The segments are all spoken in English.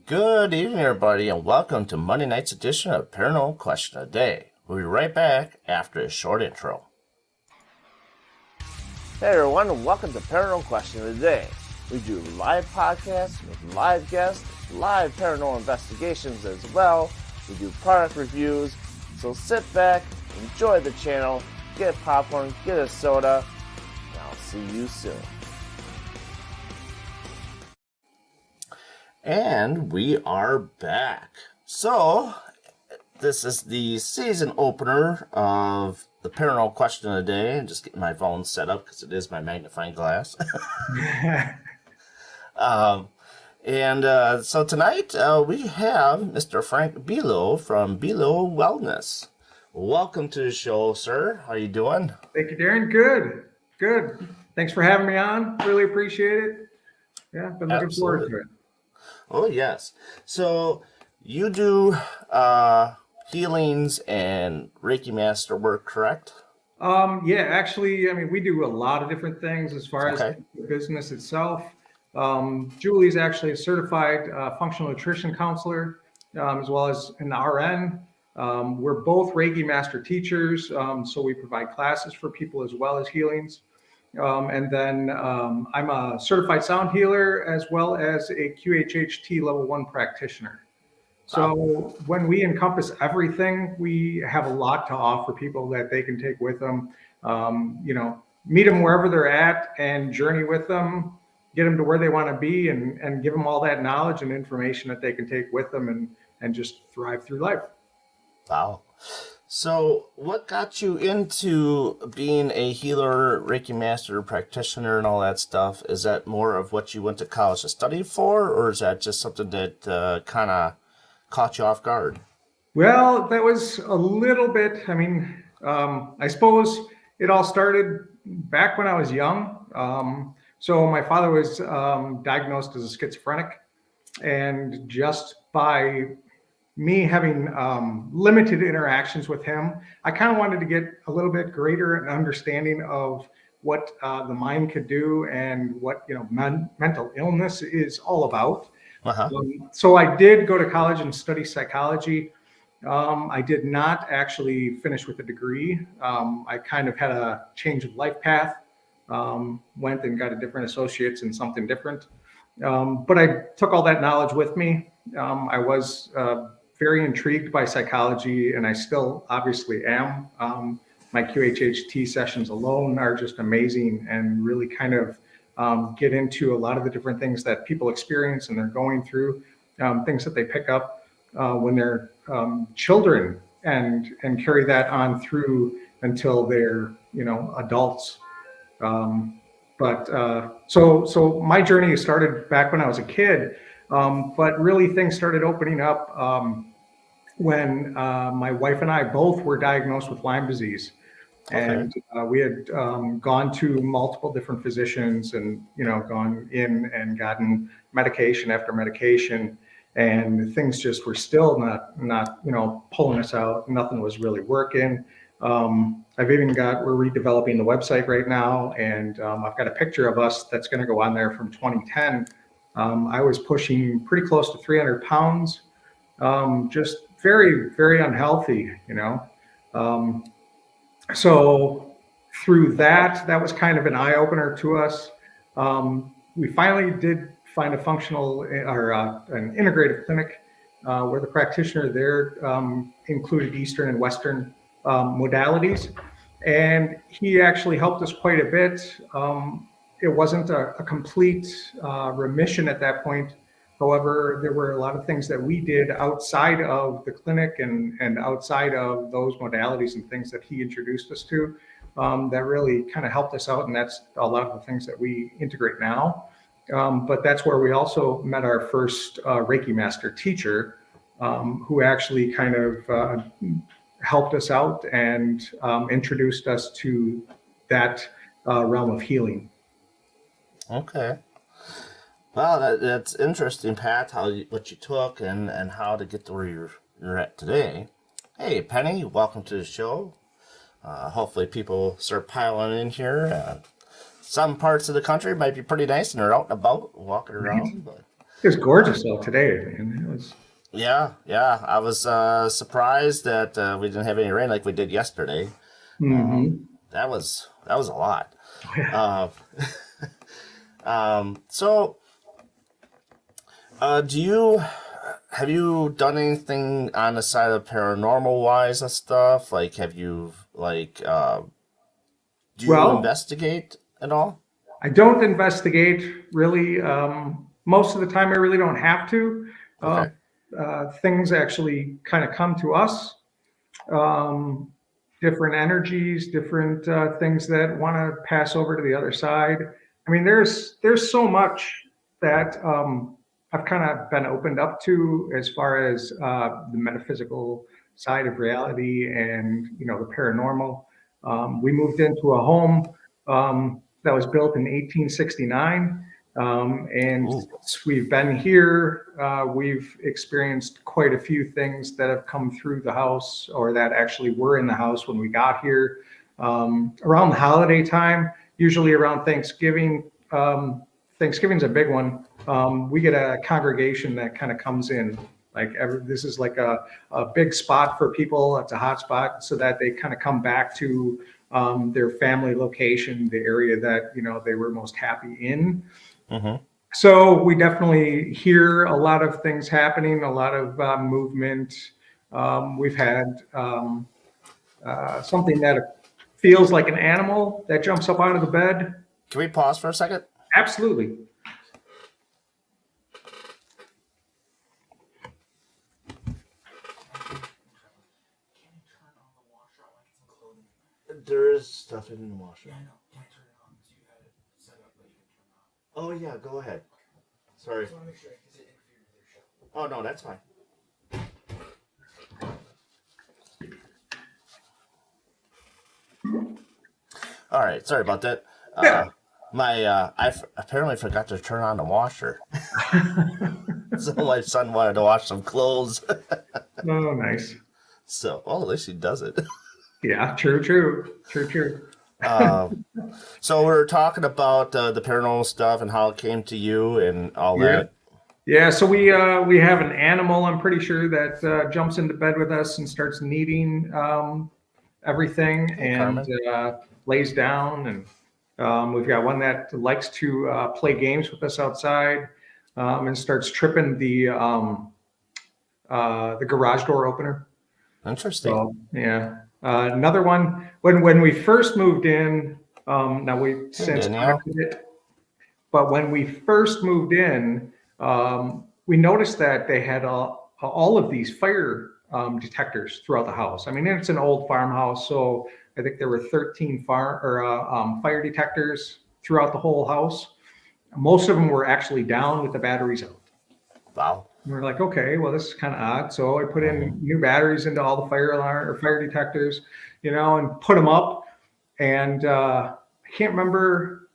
Good evening, everybody, and welcome to Monday night's edition of Paranormal Question of the Day. We'll be right back after a short intro. Hey, everyone, and welcome to Paranormal Question of the Day. We do live podcasts with live guests, live paranormal investigations as well. We do product reviews, so sit back, enjoy the channel, get popcorn, get a soda, and I'll see you soon. And we are back. So, this is the season opener of the Paranormal Question of the Day. I'm just getting my phone set up because it is my magnifying glass. So tonight we have Mr. Frank Buelow from Buelow Wellness. Welcome to the show, sir. How you doing? Thank you, Darren. Good. Thanks for having me on. Really appreciate it. Yeah, been looking forward to it. Oh, yes. So you do healings and Reiki master work, correct? Yeah, actually, we do a lot of different things as far as the business itself. Julie's actually a certified functional nutrition counselor, as well as an RN. We're both Reiki master teachers, so we provide classes for people as well as healings. And then I'm a certified sound healer as well as a QHHT level 1 practitioner. So when we encompass everything, we have a lot to offer people that they can take with them. Meet them wherever they're at and journey with them, get them to where they want to be, and give them all that knowledge and information that they can take with them and just thrive through life. Wow. So what got you into being a healer, Reiki master, practitioner, and all that stuff? Is that more of what you went to college to study for, or is that just something that kind of caught you off guard? Well, that was a little bit, I suppose it all started back when I was young. So my father was diagnosed as a schizophrenic, and just by me having limited interactions with him, I kind of wanted to get a little bit greater an understanding of what the mind could do and what mental illness is all about. So I did go to college and study psychology. I did not actually finish with a degree. I kind of had a change of life path, went and got a different associates in something different. But I took all that knowledge with me. I was very intrigued by psychology, and I still obviously am. My QHHT sessions alone are just amazing and really kind of get into a lot of the different things that people experience and they're going through, things that they pick up when they're children and carry that on through until they're adults. So my journey started back when I was a kid, but really things started opening up when my wife and I both were diagnosed with Lyme disease. And we had gone to multiple different physicians and, gone in and gotten medication after medication, and things just were still not pulling us out. Nothing was really working. We're redeveloping the website right now, and I've got a picture of us that's going to go on there from 2010. I was pushing pretty close to 300 pounds, just very, very unhealthy, So through that was kind of an eye opener to us. We finally did find a functional or an integrative clinic where the practitioner there included Eastern and Western modalities. And he actually helped us quite a bit. It wasn't a complete remission at that point. However, there were a lot of things that we did outside of the clinic and outside of those modalities and things that he introduced us to that really kind of helped us out. And that's a lot of the things that we integrate now. But that's where we also met our first Reiki master teacher, who actually kind of helped us out and introduced us to that realm of healing. Okay. Well, that's interesting, Pat, what you took and how to get to where you're at today. Hey, Penny, welcome to the show. Hopefully people start piling in here. Some parts of the country might be pretty nice and they're out and about walking around. But It was gorgeous out today, man. It was. Yeah, yeah. I was surprised that we didn't have any rain like we did yesterday. Mm-hmm. That was a lot. Oh, yeah. Uh, so, do you have you done anything on the side of paranormal wise and stuff? Like, have you do you Well, investigate at all? I don't investigate really. Most of the time, I really don't have to. Um, Okay. things actually kind of come to us. Um, different energies, different things that want to pass over to the other side. I mean, there's so much that I've kind of been opened up to as far as the metaphysical side of reality and the paranormal. We moved into a home that was built in 1869. And Ooh. since we've been here, we've experienced quite a few things that have come through the house or that actually were in the house when we got here. Around the holiday time, usually around Thanksgiving, Thanksgiving's a big one. We get a congregation that kind of comes in. This is like a big spot for people. It's a hot spot so that they kind of come back to their family location, the area that they were most happy in. Mm-hmm. So we definitely hear a lot of things happening, a lot of movement. We've had something that feels like an animal that jumps up out of the bed. Can we pause for a second? Absolutely. There is stuff in the washer. Oh yeah, go ahead. Sorry. Oh no, that's fine. All right, sorry about that. Yeah. Apparently forgot to turn on the washer, so my son wanted to wash some clothes. Oh, nice. So, at least he does it. Yeah, true. So we were talking about the paranormal stuff and how it came to you and all Yeah. that. Yeah, so we have an animal, I'm pretty sure, that jumps into bed with us and starts kneading everything Hey, and Carmen. lays down. And we've got one that likes to play games with us outside and starts tripping the garage door opener. Interesting. So yeah, another one when we first moved in. Now we've Hey, since Danielle. corrected it, but when we first moved in, we noticed that they had all of these fire detectors throughout the house. I mean, it's an old farmhouse, so I think there were 13 fire detectors throughout the whole house. Most of them were actually down with the batteries out. Wow. And we're like, okay, well, this is kind of odd. So I put in Mm-hmm. new batteries into all the fire alarm or fire detectors, and put them up. And I can't remember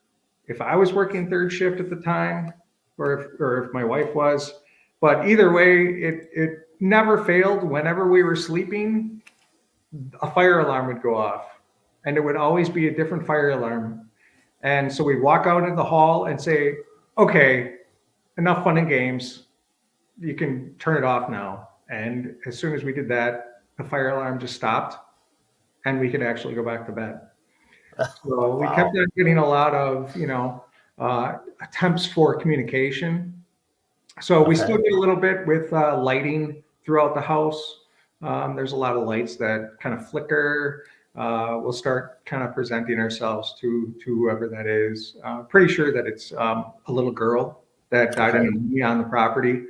if I was working third shift at the time or if my wife was, but either way, it never failed. Whenever we were sleeping, a fire alarm would go off, and it would always be a different fire alarm. And so we'd walk out in the hall and say, okay, enough fun and games. You can turn it off now. And as soon as we did that, the fire alarm just stopped and we could actually go back to bed. So we kept Wow. on getting a lot of, attempts for communication. So we still Okay. get a little bit with lighting throughout the house. There's a lot of lights that kind of flicker. We'll start kind of presenting ourselves to whoever that is. Pretty sure that it's a little girl that died in Okay. a movie on the property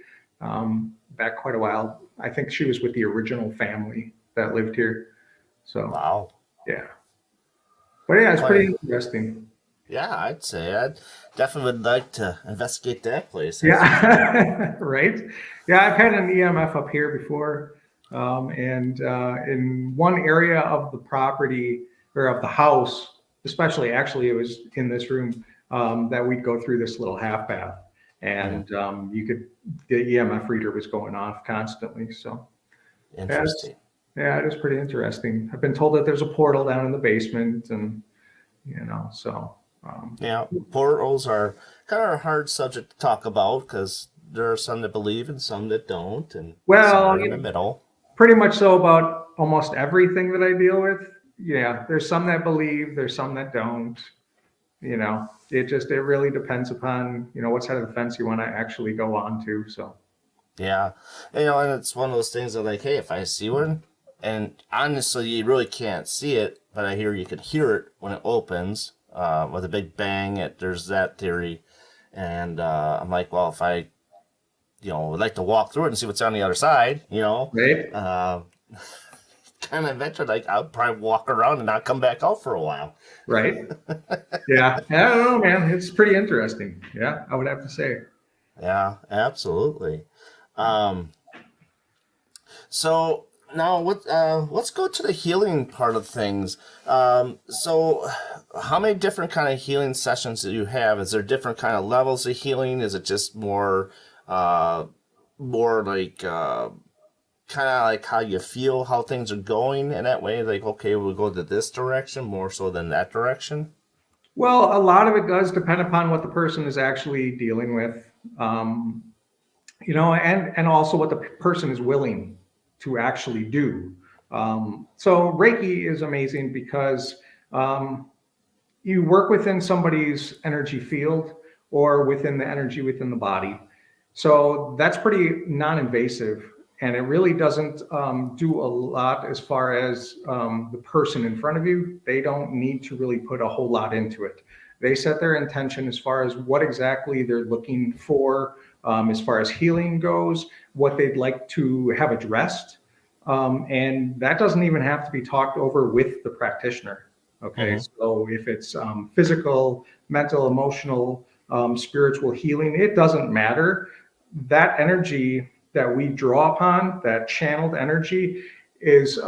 back quite a while. I think she was with the original family that lived here. So Wow. yeah, but yeah, it's Quite. pretty interesting. Yeah, I'd say I'd definitely would like to investigate that place. That's for sure. Yeah, right. Yeah, I've had an EMF up here before, and in one area of the property or of the house, especially actually, it was in this room that we'd go through this little half bath, Hmm. and the EMF reader was going off constantly. So yeah, Interesting. yeah, it is pretty interesting. I've been told that there's a portal down in the basement, and so. Yeah, portals are kind of a hard subject to talk about because there are some that believe and some that don't, and some Well, are in the middle. pretty much so about almost everything that I deal with. Yeah, there's some that believe, there's some that don't. It really depends upon, what side of the fence you want to actually go on to. So, Yeah, and it's one of those things that like, hey, if I see one, and honestly, you really can't see it, but I hear you could hear it when it opens with a big bang. There's that theory, and I'm like, well, if I, would like to walk through it and see what's on the other side, right, kind of venture, like I'll probably walk around and not come back out for a while. right, yeah. I don't know, man. It's pretty interesting. Yeah, I would have to say. Yeah, absolutely. Um, So now let's go to the healing part of things. So how many different kind of healing sessions do you have? Is there different kind of levels of healing? Is it just more like kind of like how you feel, how things are going in that way? Like, okay, we'll go to this direction more so than that direction. Well, a lot of it does depend upon what the person is actually dealing with, um, and also what the person is willing to actually do. So Reiki is amazing because um, you work within somebody's energy field or within the energy within the body. So that's pretty non-invasive, and it really doesn't do a lot as far as the person in front of you. They don't need to really put a whole lot into it. They set their intention as far as what exactly they're looking for, as far as healing goes, what they'd like to have addressed. And that doesn't even have to be talked over with the practitioner. Okay, Mm-hmm. so if it's physical, mental, emotional, spiritual healing, it doesn't matter. That energy that we draw upon, that channeled energy, is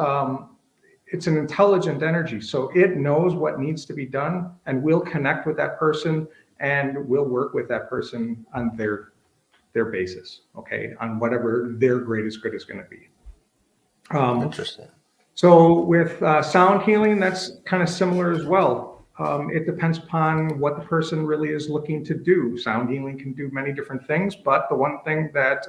it's an intelligent energy. So it knows what needs to be done, and we'll connect with that person, and we'll work with that person on their basis. Okay, on whatever their greatest good is going to be. Interesting. So with sound healing, that's kind of similar as well. It depends upon what the person really is looking to do. Sound healing can do many different things, but the one thing that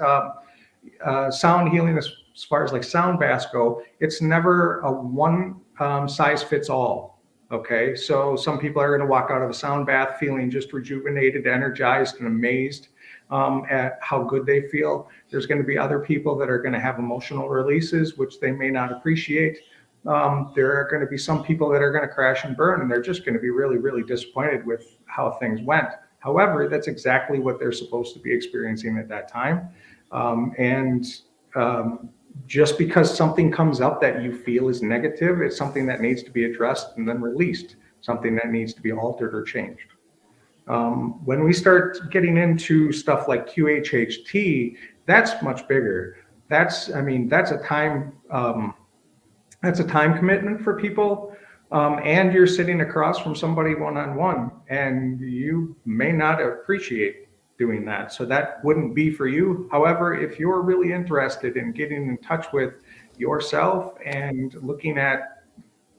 sound healing, as far as like sound baths go, it's never a one size fits all. Okay, so some people are going to walk out of a sound bath feeling just rejuvenated, energized, and amazed at how good they feel. There's going to be other people that are going to have emotional releases, which they may not appreciate. There are going to be some people that are going to crash and burn, and they're just going to be really, really disappointed with how things went. However, that's exactly what they're supposed to be experiencing at that time. And just because something comes up that you feel is negative, it's something that needs to be addressed and then released, something that needs to be altered or changed. When we start getting into stuff like QHHT, that's much bigger. That's a time commitment for people. And you're sitting across from somebody one-on-one, and you may not appreciate doing that. So that wouldn't be for you. However, if you're really interested in getting in touch with yourself and looking at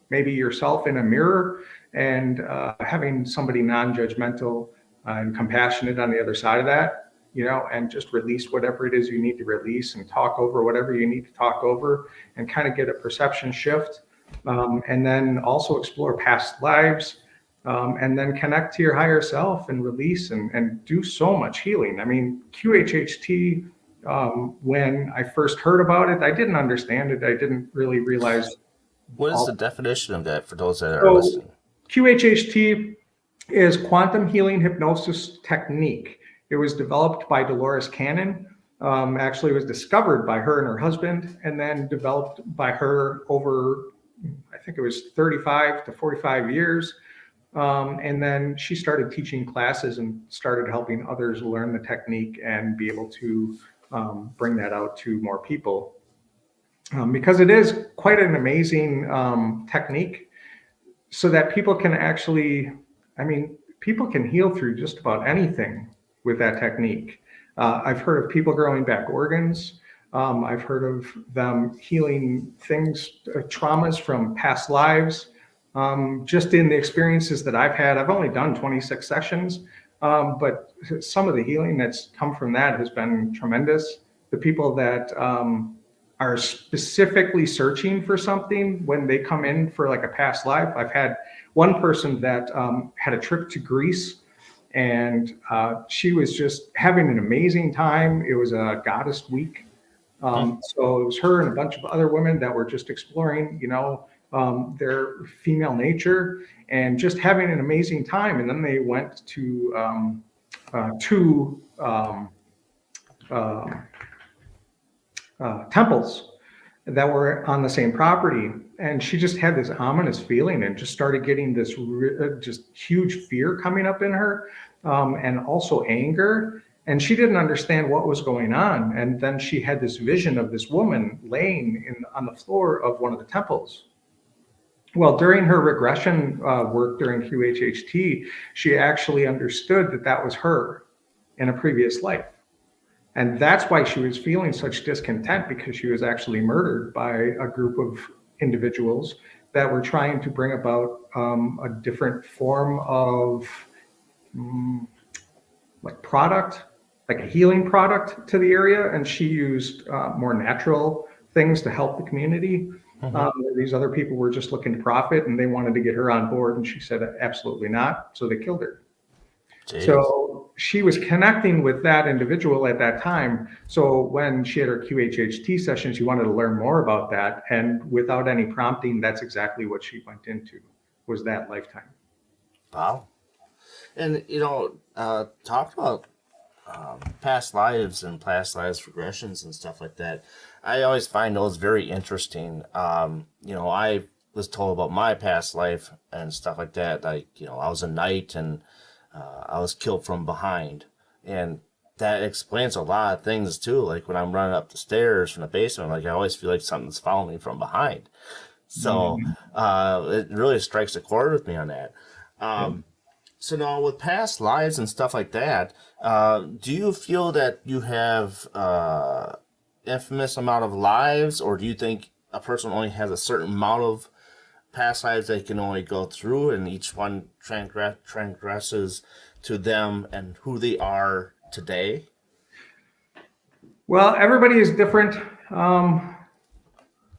maybe yourself in a mirror and having somebody non-judgmental and compassionate on the other side of that, and just release whatever it is you need to release and talk over whatever you need to talk over and kind of get a perception shift. And then also explore past lives, and then connect to your higher self and release and do so much healing. I mean, QHHT, when I first heard about it, I didn't understand it. I didn't really realize. What is the definition of that for those that are So listening? QHHT is quantum healing hypnosis technique. It was developed by Dolores Cannon. Actually, it was discovered by her and her husband, and then developed by her over, I think it was 35 to 45 years. And then she started teaching classes and started helping others learn the technique and be able to bring that out to more people. Because it is quite an amazing technique, so that people can actually, people can heal through just about anything with that technique. I've heard of people growing back organs. I've heard of them healing things, traumas from past lives. Just in the experiences that I've had, I've only done 26 sessions, But some of the healing that's come from that has been tremendous. The people that are specifically searching for something when they come in for like a past life. I've had one person that had a trip to Greece, and she was just having an amazing time. It was a goddess week. So it was her and a bunch of other women that were just exploring, their female nature and just having an amazing time. And then they went to two temples that were on the same property, and she just had this ominous feeling and just started getting this just huge fear coming up in her, and also anger, and she didn't understand what was going on. And then she had this vision of this woman laying on the floor of one of the temples. Well, during her regression work during QHHT, she actually understood that that was her in a previous life. And that's why she was feeling such discontent, because she was actually murdered by a group of individuals that were trying to bring about a different form of product, like a healing product to the area. And she used more natural things to help the community. These other people were just looking to profit, and they wanted to get her on board. And she said, absolutely not. So they killed her. Jeez. So she was connecting with that individual at that time. So when she had her QHHT session, she wanted to learn more about that. And without any prompting, that's exactly what she went into, was that lifetime. Wow. And, talk about past lives and past lives regressions and stuff like that. I always find those very interesting. I was told about my past life and stuff like that. Like, I was a knight and I was killed from behind, and that explains a lot of things too. Like when I'm running up the stairs from the basement, like I always feel like something's following me from behind. So it really strikes a chord with me on that. So now with past lives and stuff like that, do you feel that you have infamous amount of lives, or do you think a person only has a certain amount of past lives they can only go through, and each one transgresses to them and who they are today? Well, everybody is different.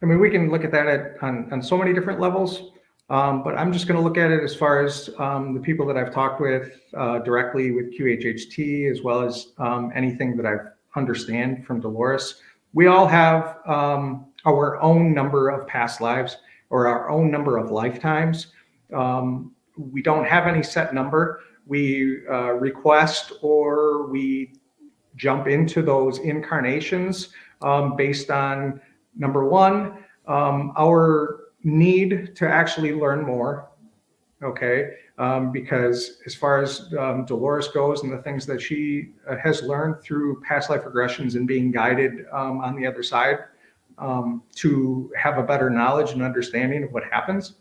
We can look at that on so many different levels, but I'm just going to look at it as far as the people that I've talked with directly with QHHT, as well as anything that I understand from Dolores. We all have our own number of past lives, or our own number of lifetimes. We don't have any set number. We request, or we jump into those incarnations based on, number one, our need to actually learn more. Okay, because as far as Dolores goes and the things that she has learned through past life regressions and being guided on the other side, to have a better knowledge and understanding of what happens.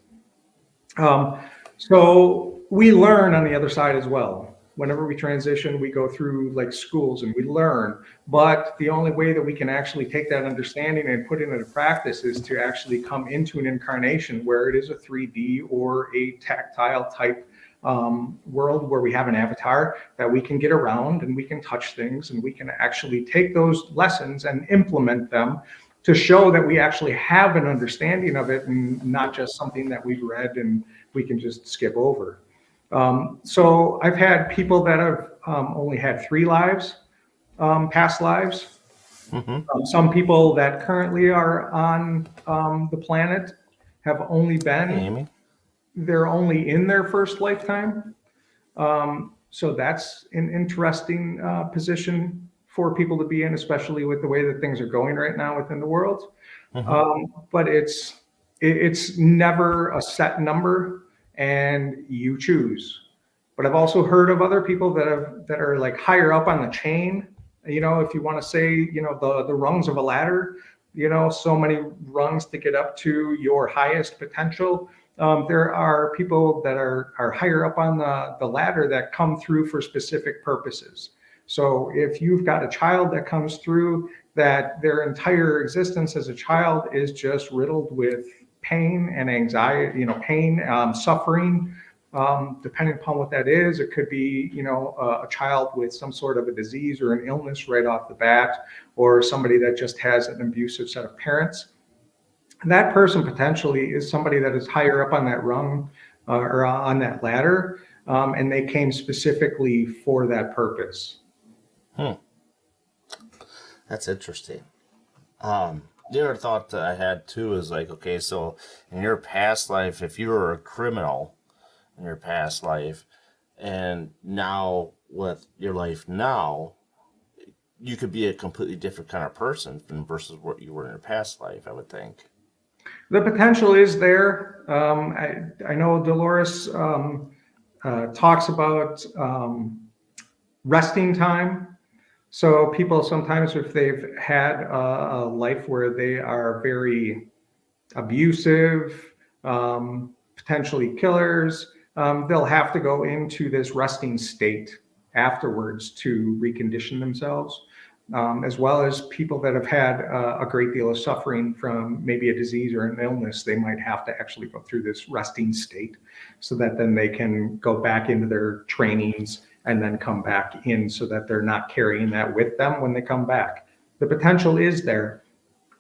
So we learn on the other side as well. Whenever we transition, we go through like schools and we learn, but the only way that we can actually take that understanding and put it into practice is to actually come into an incarnation where it is a 3D or a tactile type world, where we have an avatar that we can get around and we can touch things, and we can actually take those lessons and implement them to show that we actually have an understanding of it, and not just something that we've read and we can just skip over. So I've had people that have only had 3 lives, past lives. Some people that currently are on the planet have only been, they're only in their first lifetime. So that's an interesting position for people to be in, especially with the way that things are going right now within the world. But it's never a set number, and you choose. But I've also heard of other people that are like higher up on the chain. If you want to say, the rungs of a ladder, so many rungs to get up to your highest potential. There are people that are higher up on the ladder that come through for specific purposes. So if you've got a child that comes through that their entire existence as a child is just riddled with pain and anxiety, pain, suffering, depending upon what that is. It could be, a child with some sort of a disease or an illness right off the bat, or somebody that just has an abusive set of parents. That person potentially is somebody that is higher up on that rung or on that ladder, and they came specifically for that purpose. That's interesting. The other thought that I had too is like, okay, so in your past life, if you were a criminal in your past life, and now with your life now, you could be a completely different kind of person versus what you were in your past life, I would think. The potential is there. I know Dolores talks about resting time. So people sometimes, if they've had a life where they are very abusive, potentially killers, they'll have to go into this resting state afterwards to recondition themselves, as well as people that have had a great deal of suffering from maybe a disease or an illness. They might have to actually go through this resting state so that then they can go back into their trainings and then come back in, so that they're not carrying that with them when they come back. The potential is there.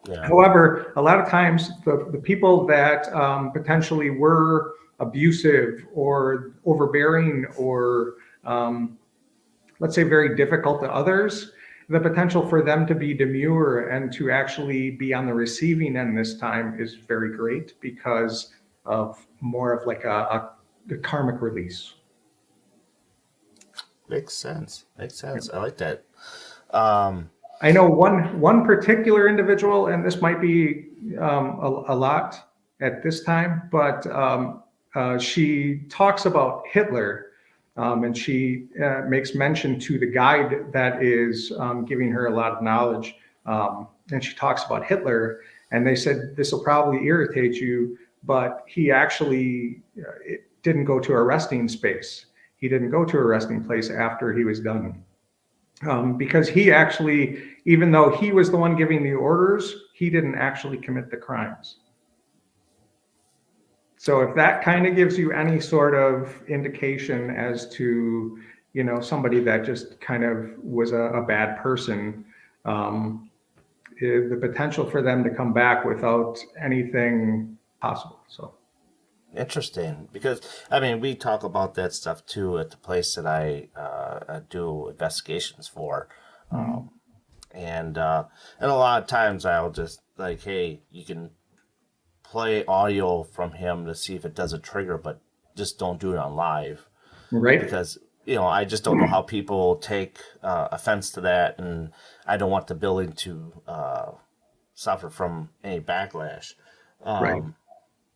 Yeah. However, a lot of times the people that potentially were abusive or overbearing or let's say very difficult to others, the potential for them to be demure and to actually be on the receiving end this time is very great, because of more of like a karmic release. Makes sense. Yeah. I like that. I know one particular individual, and this might be a lot at this time, but she talks about Hitler, and she makes mention to the guide that is giving her a lot of knowledge, and she talks about Hitler, and they said, this will probably irritate you, but he actually didn't go to a resting space. He didn't go to a resting place after he was done. Because he actually, even though he was the one giving the orders, he didn't actually commit the crimes. So if that kind of gives you any sort of indication as to, somebody that just kind of was a bad person, the potential for them to come back without anything possible. So. Interesting, because we talk about that stuff too at the place that I do investigations for, and a lot of times I'll just like, hey, you can play audio from him to see if it does a trigger, but just don't do it on live, right? Because I just don't know how people take offense to that, and I don't want the building to suffer from any backlash. Right.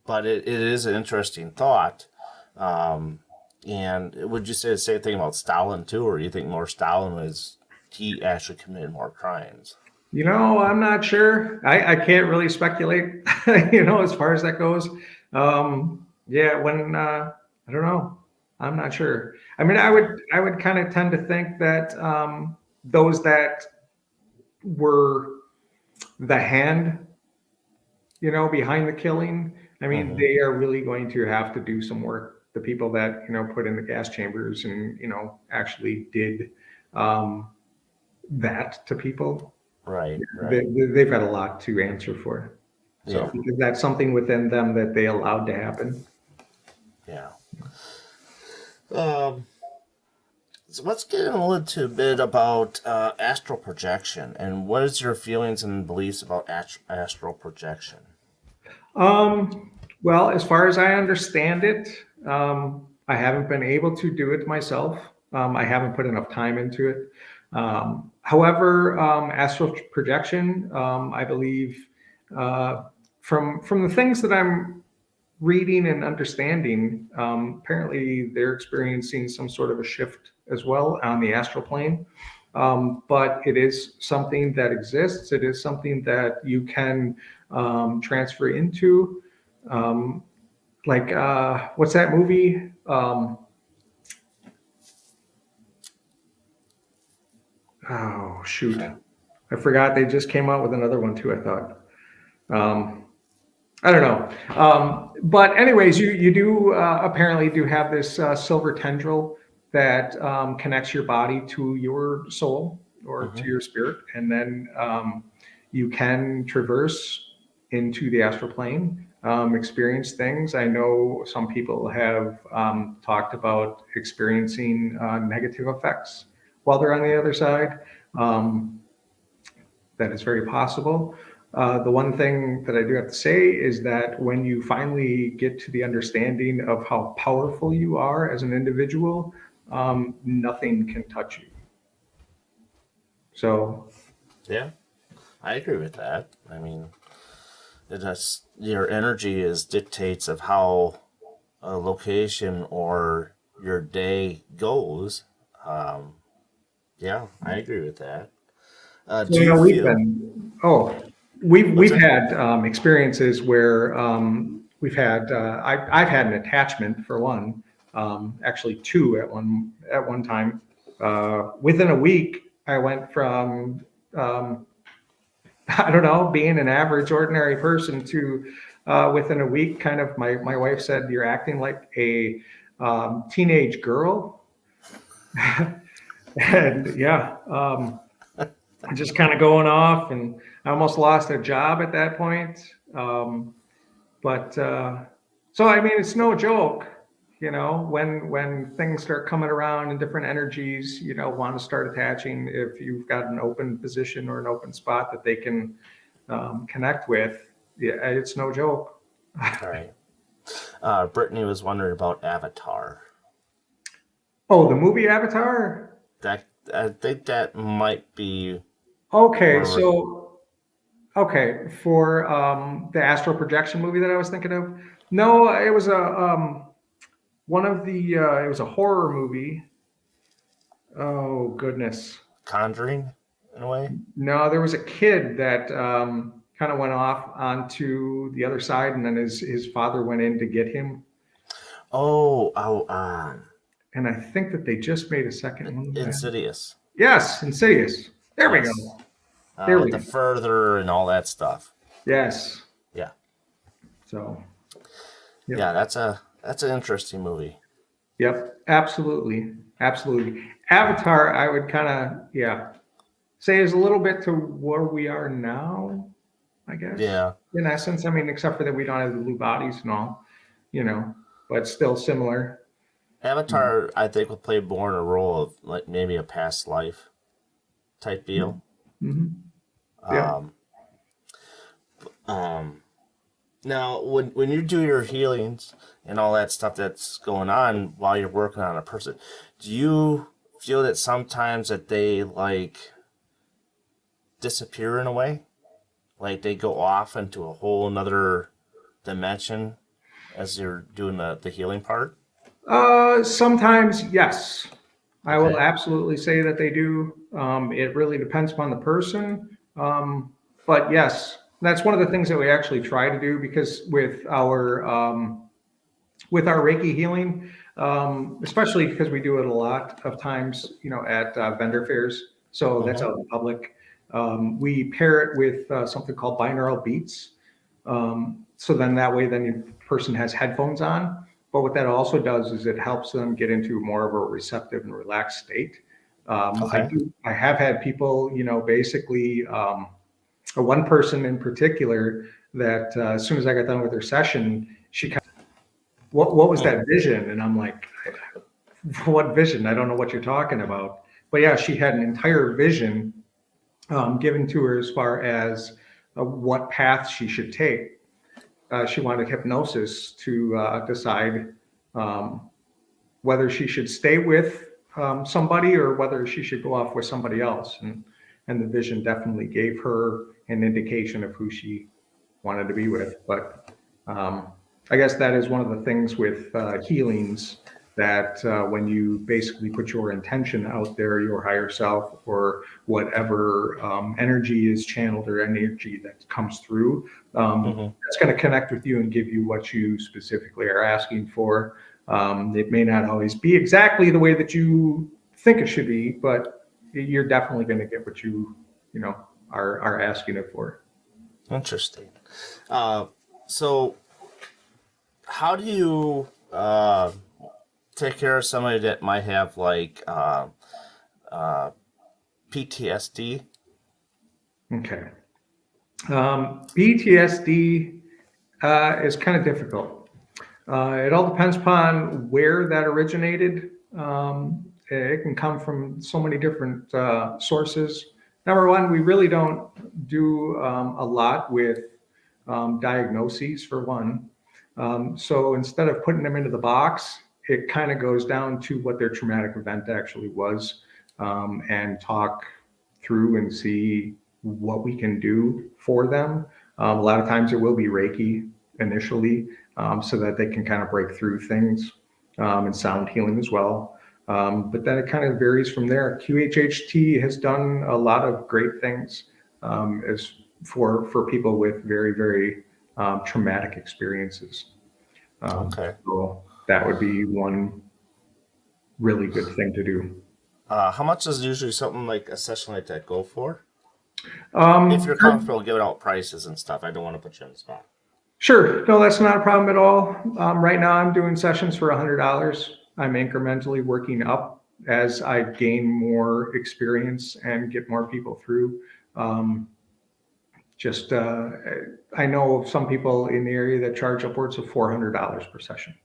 But it is an interesting thought. And would you say the same thing about Stalin too, or do you think more Stalin he actually committed more crimes? I'm not sure. I can't really speculate, as far as that goes. I don't know. I'm not sure. I would kind of tend to think that those that were the hand, behind the killing, they are really going to have to do some work. The people that, put in the gas chambers and, actually did that to people. Right. They've got a lot to answer for. So because that's something within them that they allowed to happen. Yeah. So let's get a little bit about astral projection, and what is your feelings and beliefs about astral projection? Well, as far as I understand it, I haven't been able to do it myself. I haven't put enough time into it. However, astral projection, I believe, from the things that I'm reading and understanding, apparently they're experiencing some sort of a shift as well on the astral plane. But it is something that exists. It is something that you can transfer into. What's that movie? Oh, shoot. I forgot. They just came out with another one too, I thought. I don't know. But anyways, you do apparently do have this silver tendril that connects your body to your soul or to Hmm. your spirit, and then you can traverse into the astral plane, experience things. I know some people have talked about experiencing negative effects while they're on the other side. Um, that is very possible. The one thing that I do have to say is that when you finally get to the understanding of how powerful you are as an individual, nothing can touch you. So, Yeah, I agree with that. I mean, it just your energy is dictates of how a location or your day goes. Um, yeah, I agree with that. Do you we've feel been, we've what's that? had experiences where we've had, I've had an attachment for one, actually two at one time. Within a week, I went from I don't know, being an average, ordinary person to within a week, kind of my wife said, "You're acting like a teenage girl." And yeah, just kind of going off, and I almost lost a job at that point. But so I mean, it's no joke, when things start coming around and different energies, want to start attaching. If you've got an open position or an open spot that they can connect with, yeah, it's no joke. All right. Brittany was wondering about Avatar. Oh, the movie Avatar. That I think that might be Okay, where we're. so okay, for the astral projection movie that I was thinking of. No, it was a one of the it was a horror movie. Oh goodness. Conjuring in a way. No, there was a kid that kind of went off onto the other side, and then his father went in to get him. Oh, And I think that they just made a second one. Insidious. Yes, Insidious. There we Yes. go. There With we the go. further and all that stuff. Yes. Yeah. So, Yeah, yep. that's an interesting movie. Yep. Absolutely. Absolutely. Avatar, I would kind of, yeah, say is a little bit to where we are now, I guess, Yeah. in essence. I mean, except for that we don't have the blue bodies and all, you know, but still similar. Avatar, I think, will play more in a role of like maybe a past life type deal. Mm-hmm. Yep. Um, um, Now, when you do your healings and all that stuff that's going on while you're working on a person, do you feel that sometimes that they like disappear in a way, like they go off into a whole another dimension as you're doing the healing part? Sometimes, yes. I will Okay. absolutely say that they do. It really depends upon the person. But yes, that's one of the things that we actually try to do because with our Reiki healing, especially because we do it a lot of times, at vendor fairs. So that's Mm-hmm. out in public. We pair it with something called binaural beats. So then that way, then the person has headphones on. But what that also does is it helps them get into more of a receptive and relaxed state. Okay. I have had people, basically, one person in particular that as soon as I got done with her session, she kind of, what was Hmm. that vision? And I'm like, what vision? I don't know what you're talking about. But yeah, she had an entire vision given to her as far as what path she should take. She wanted hypnosis to decide um, whether she should stay with somebody or whether she should go off with somebody else. And the vision definitely gave her an indication of who she wanted to be with. But I guess that is one of the things with healings that when you basically put your intention out there, your higher self, or whatever energy is channeled or energy that comes through, Mm-hmm. it's going to connect with you and give you what you specifically are asking for. It may not always be exactly the way that you think it should be, but you're definitely going to get what you are asking it for. Interesting. Uh, So how do you take care of somebody that might have like PTSD? Okay. PTSD is kind of difficult. It all depends upon where that originated. It can come from so many different sources. Number one, we really don't do a lot with diagnoses, for one. So instead of putting them into the box, it kind of goes down to what their traumatic event actually was, and talk through and see what we can do for them. A lot of times it will be Reiki initially, so that they can kind of break through things, and sound healing as well. But then it kind of varies from there. QHHT has done a lot of great things, as for people with very, very traumatic experiences. Okay. So that would be one really good thing to do. How much does usually something like a session like that go for? If Um, you're comfortable giving out prices and stuff, I don't want to put you on the spot. Sure. No, that's not a problem at all. Right now, I'm doing sessions for $100. I'm incrementally working up as I gain more experience and get more people through. Um, just, I know of some people in the area that charge upwards of $400 per session.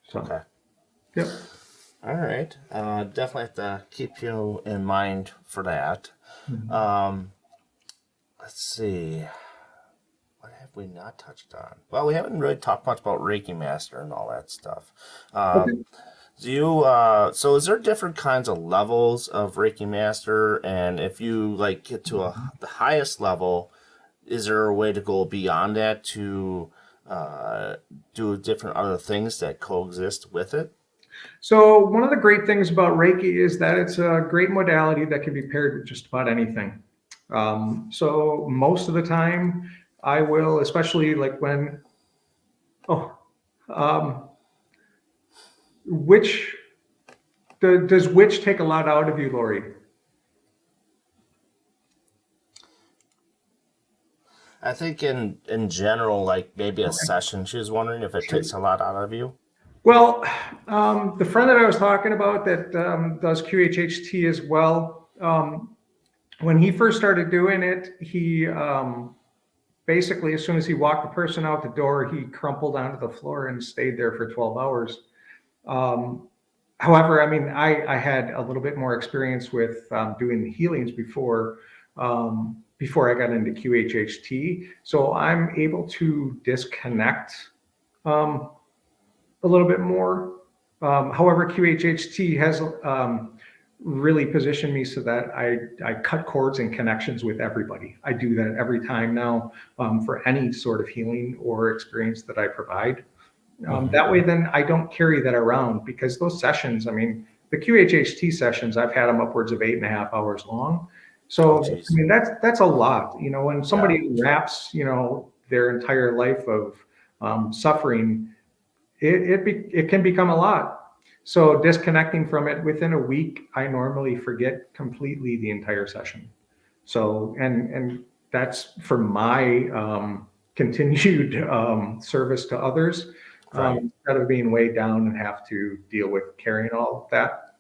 So, Okay. yep. All right. Definitely have to keep you in mind for that. Mhm. Let's see. What have we not touched on? Well, we haven't really talked much about Reiki Master and all that stuff. Okay. Do you? So, is there different kinds of levels of Reiki Master? And if you like get to the highest level, is there a way to go beyond that to do different other things that coexist with it? So one of the great things about Reiki is that it's a great modality that can be paired with just about anything. So most of the time, I will, especially like when, oh, um, which does which take a lot out of you, Lori? I think in general, like maybe a Okay. session. She was wondering if it Sure. takes a lot out of you. Well, the friend that I was talking about that does QHHT as well, when he first started doing it, he basically, as soon as he walked the person out the door, he crumpled onto the floor and stayed there for 12 hours. Um, However, I mean, I had a little bit more experience with doing the healings before I got into QHHT. So I'm able to disconnect um, a little bit more. However, QHHT has really positioned me so that I cut cords and connections with everybody. I do that every time now, for any sort of healing or experience that I provide. Hmm. That way, then I don't carry that around, because those sessions, I mean, the QHHT sessions, I've had them upwards of 8.5 hours long. Oh, So, I geez. mean, that's a lot. You know, when Yeah. somebody wraps, their entire life of suffering, it can become a lot. So disconnecting from it within a week, I normally forget completely the entire session. So, and that's for my continued service to others, Right. instead of being weighed down and have to deal with carrying all of that.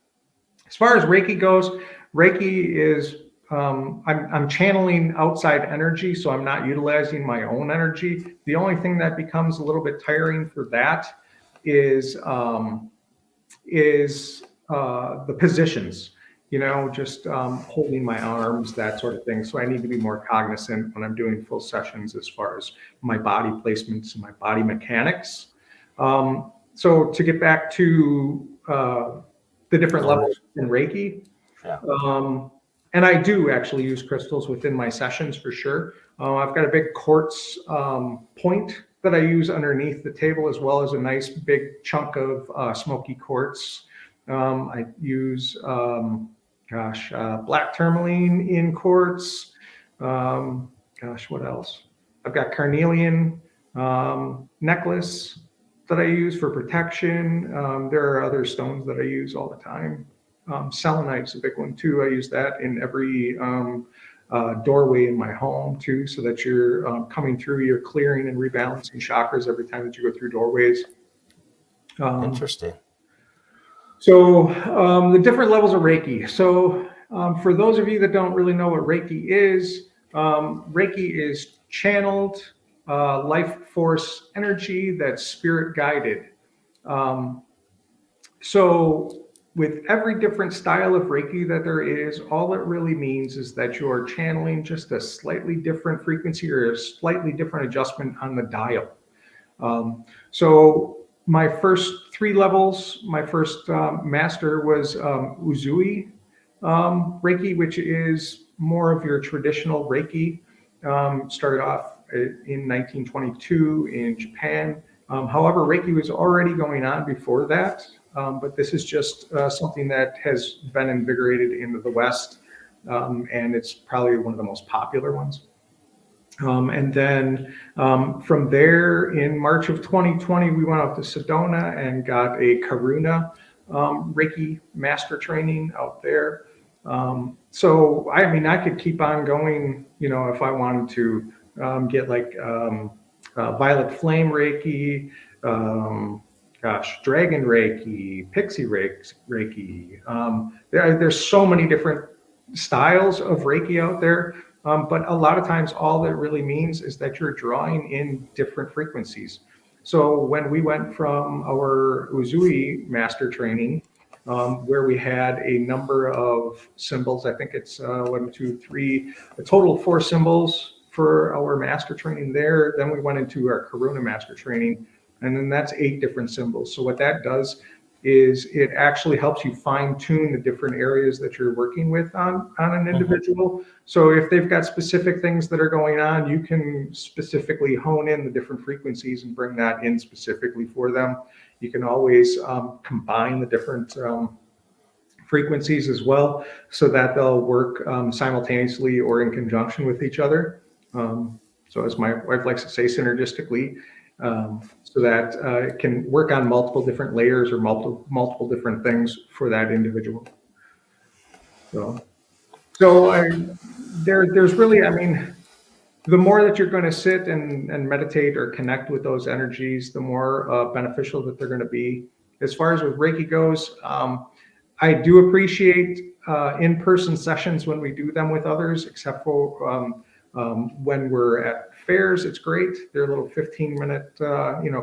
As far as Reiki goes, Reiki is, I'm channeling outside energy, so I'm not utilizing my own energy. The only thing that becomes a little bit tiring for that is um, is the positions, just holding my arms, that sort of thing. So I need to be more cognizant when I'm doing full sessions as far as my body placements and my body mechanics. So to get back to the different No. levels in Reiki, Yeah. um, and I do actually use crystals within my sessions for sure. I've got a big quartz point that I use underneath the table, as well as a nice big chunk of smoky quartz. I use, black tourmaline in quartz. What else? I've got carnelian necklace that I use for protection. There are other stones that I use all the time. Selenite's a big one too. I use that in every doorway in my home too, so that you're coming through, you're clearing and rebalancing chakras every time that you go through doorways. Interesting. So the different levels of Reiki. So for those of you that don't really know what Reiki is channeled life force energy that's spirit guided. So with every different style of Reiki that there is, all it really means is that you're channeling just a slightly different frequency or a slightly different adjustment on the dial. So my first 3 levels, my first master was Uzui Reiki, which is more of your traditional Reiki. Started off in 1922 in Japan. However, Reiki was already going on before that, but this is just something that has been invigorated into the West, and it's probably one of the most popular ones. And then from there, in March of 2020, we went out to Sedona and got a Karuna Reiki master training out there. So, I mean, I could keep on going, if I wanted to get like Violet Flame Reiki, Dragon Reiki, Pixie Reiki. There's so many different styles of Reiki out there. But a lot of times, all that really means is that you're drawing in different frequencies. So when we went from our Uzui master training, where we had a number of symbols, I think it's 1, 2, 3, a total of 4 symbols for our master training there. Then we went into our Karuna master training, and then that's 8 different symbols. So what that does is it actually helps you fine tune the different areas that you're working with on an individual. So if they've got specific things that are going on, you can specifically hone in the different frequencies and bring that in specifically for them. You can always combine the different frequencies as well, so that they'll work simultaneously or in conjunction with each other. So as my wife likes to say, synergistically. So that it can work on multiple different layers or multiple different things for that individual. So there's really, I mean, the more that you're going to sit and meditate or connect with those energies, the more beneficial that they're going to be. As far as with Reiki goes, I do appreciate in-person sessions when we do them with others, except for when we're at fairs. It's great. They're little 15-minute,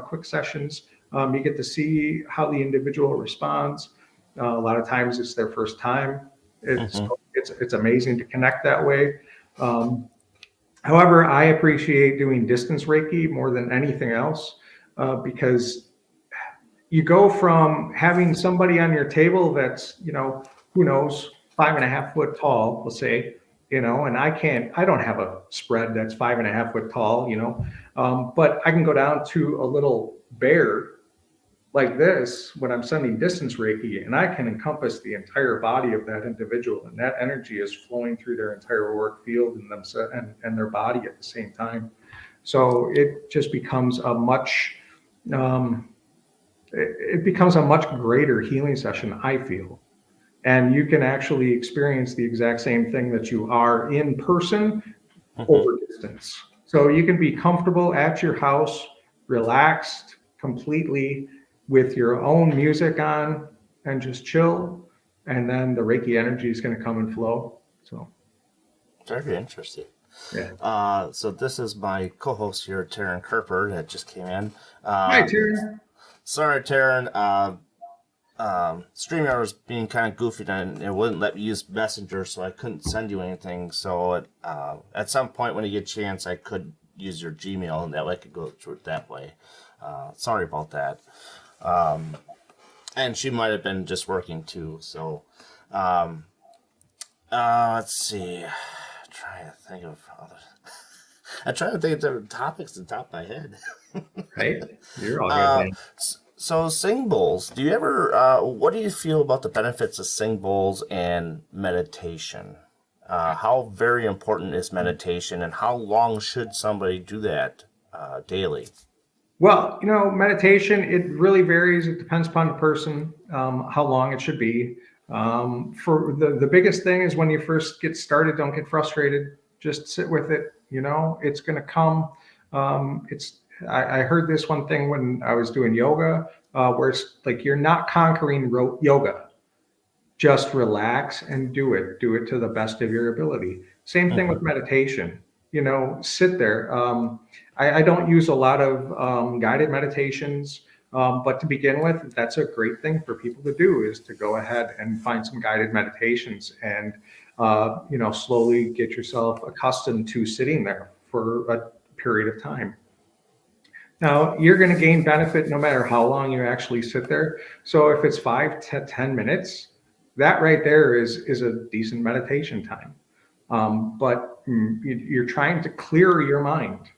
quick sessions. You get to see how the individual responds. A lot of times it's their first time. It's amazing to connect that way. However, I appreciate doing distance Reiki more than anything else, because you go from having somebody on your table that's, who knows, 5.5 foot tall, we'll say, and I don't have a spread that's 5.5 foot tall, but I can go down to a little bear like this when I'm sending distance Reiki, and I can encompass the entire body of that individual, and that energy is flowing through their entire auric field and their body at the same time. So it just becomes a much greater healing session, I feel. And you can actually experience the exact same thing that you are in person over distance. So you can be comfortable at your house, relaxed completely with your own music on and just chill. And then the Reiki energy is going to come and flow. So very interesting. Yeah. So this is my co-host here, Taryn Kerper, that just came in. Hi, Taryn. Sorry, Taryn. StreamYard was being kind of goofy and it wouldn't let me use Messenger, so I couldn't send you anything. So at some point when you get a chance, I could use your Gmail, and that way I could go through it that way. Sorry about that. And she might have been just working too. So let's see. I'm trying to think of the topics at the top of my head. Right? You're all good. So sing bowls, do you ever, what do you feel about the benefits of sing bowls and meditation? How very important is meditation, and how long should somebody do that daily? Well, meditation, it really varies. It depends upon the person, how long it should be. For the biggest thing is when you first get started, don't get frustrated. Just sit with it. You know, it's going to come. I heard this one thing when I was doing yoga, where it's like you're not conquering yoga. Just relax and do it. Do it to the best of your ability. Same thing with meditation. You know, sit there. I don't use a lot of guided meditations, but to begin with, that's a great thing for people to do, is to go ahead and find some guided meditations and, you know, slowly get yourself accustomed to sitting there for a period of time. Now, you're going to gain benefit no matter how long you actually sit there. So if it's 5 to 10 minutes, that right there is a decent meditation time. But you're trying to clear your mind.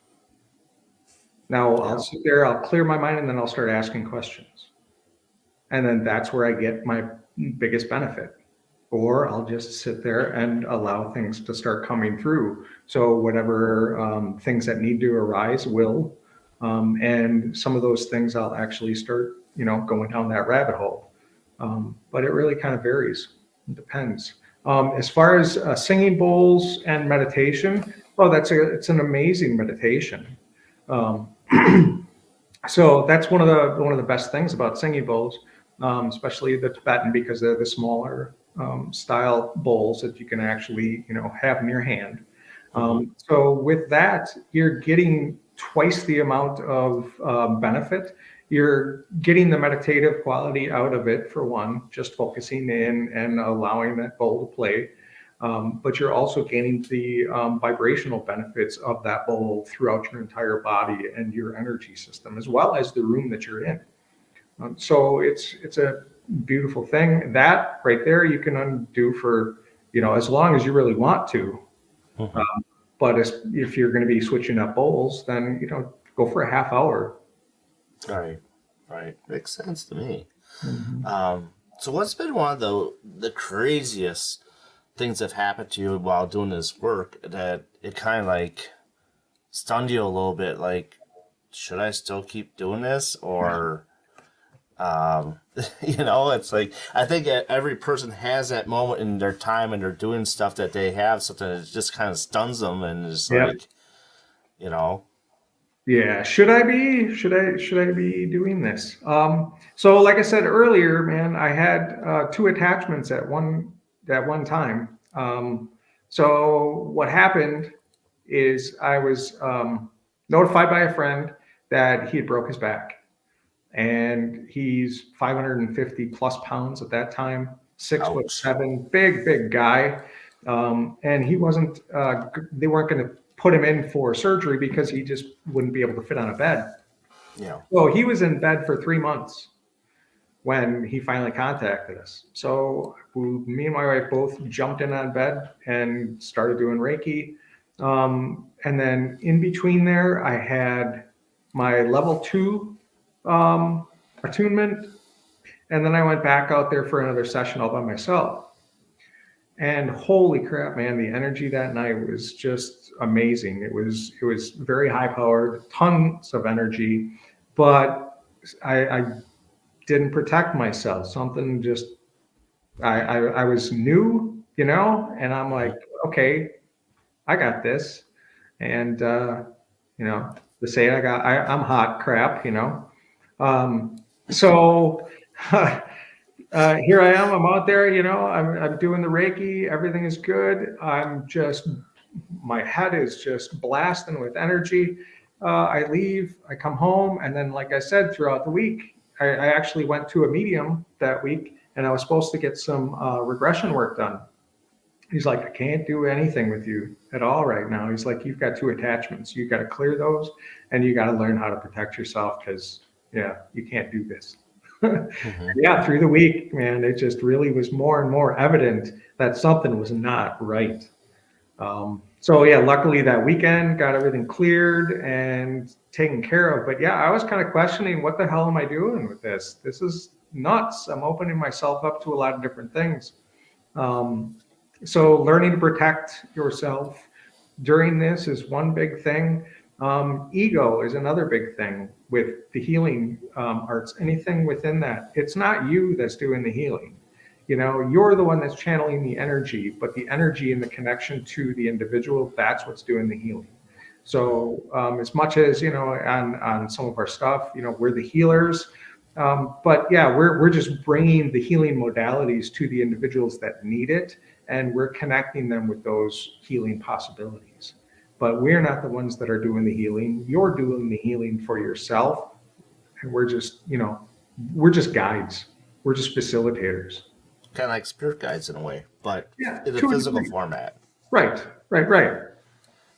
Now, I'll sit there, I'll clear my mind, and then I'll start asking questions. And then that's where I get my biggest benefit. Or I'll just sit there and allow things to start coming through. So whatever things that need to arise will. And some of those things I'll actually start, you know, going down that rabbit hole. But it really kind of varies. It depends. As far as singing bowls and meditation, it's an amazing meditation. So that's one of the best things about singing bowls, especially the Tibetan, because they're the smaller style bowls that you can actually, you know, have in your hand. So with that, you're getting twice the amount of benefit. You're getting the meditative quality out of it, for one, just focusing in and allowing that bowl to play. But you're also gaining the vibrational benefits of that bowl throughout your entire body and your energy system, as well as the room that you're in. So it's a beautiful thing. That right there you can undo for, you know, as long as you really want to. But if you're going to be switching up bowls, then, you know, go for a half hour. Right. Makes sense to me. So what's been one of the craziest things that have happened to you while doing this work that it kind of like stunned you a little bit? Like, should I still keep doing this? Or, you know, it's like, I think every person has that moment in their time and they're doing stuff that they have something that just kind of stuns them, and it's like, you know. Yeah. Should I be doing this? So like I said earlier, man, I had 2 attachments at one time. So what happened is I was notified by a friend that he had broke his back, and he's 550 plus pounds at that time, 6'7", big guy. And he wasn't, they weren't going to put him in for surgery because he just wouldn't be able to fit on a bed. Yeah. So he was in bed for 3 months when he finally contacted us. So me and my wife both jumped in on bed and started doing Reiki. And then in between there, I had my level 2 attunement. And then I went back out there for another session all by myself. And holy crap, man, the energy that night was just amazing. It was very high powered, tons of energy, but I didn't protect myself. Something just, I was new, you know, and I'm like, okay, I got this. And, you know, to say I'm hot crap, you know. So here I am, I'm out there, you know, I'm doing the Reiki, everything is good. My head is just blasting with energy. I leave, I come home, and then, like I said, throughout the week, I actually went to a medium that week, and I was supposed to get some regression work done. He's like, I can't do anything with you at all right now. He's like, you've got 2 attachments. You got to clear those, and you got to learn how to protect yourself, because, yeah, you can't do this. Yeah, through the week, man, it just really was more and more evident that something was not right. So yeah, luckily that weekend got everything cleared and taken care of. But yeah, I was kind of questioning, what the hell am I doing with this? This is nuts. I'm opening myself up to a lot of different things. So learning to protect yourself during this is one big thing. Ego is another big thing with the healing arts. Anything within that, it's not you that's doing the healing. you're the one that's channeling the energy, but the energy and the connection to the individual, that's what's doing the healing. So as much as, on some of our stuff, we're the healers. But yeah, we're just bringing the healing modalities to the individuals that need it, and we're connecting them with those healing possibilities. But we're not the ones that are doing the healing. You're doing the healing for yourself, and we're just guides. We're just facilitators. Kind of like spirit guides in a way, but Yeah, in a to a physical degree. format. Right.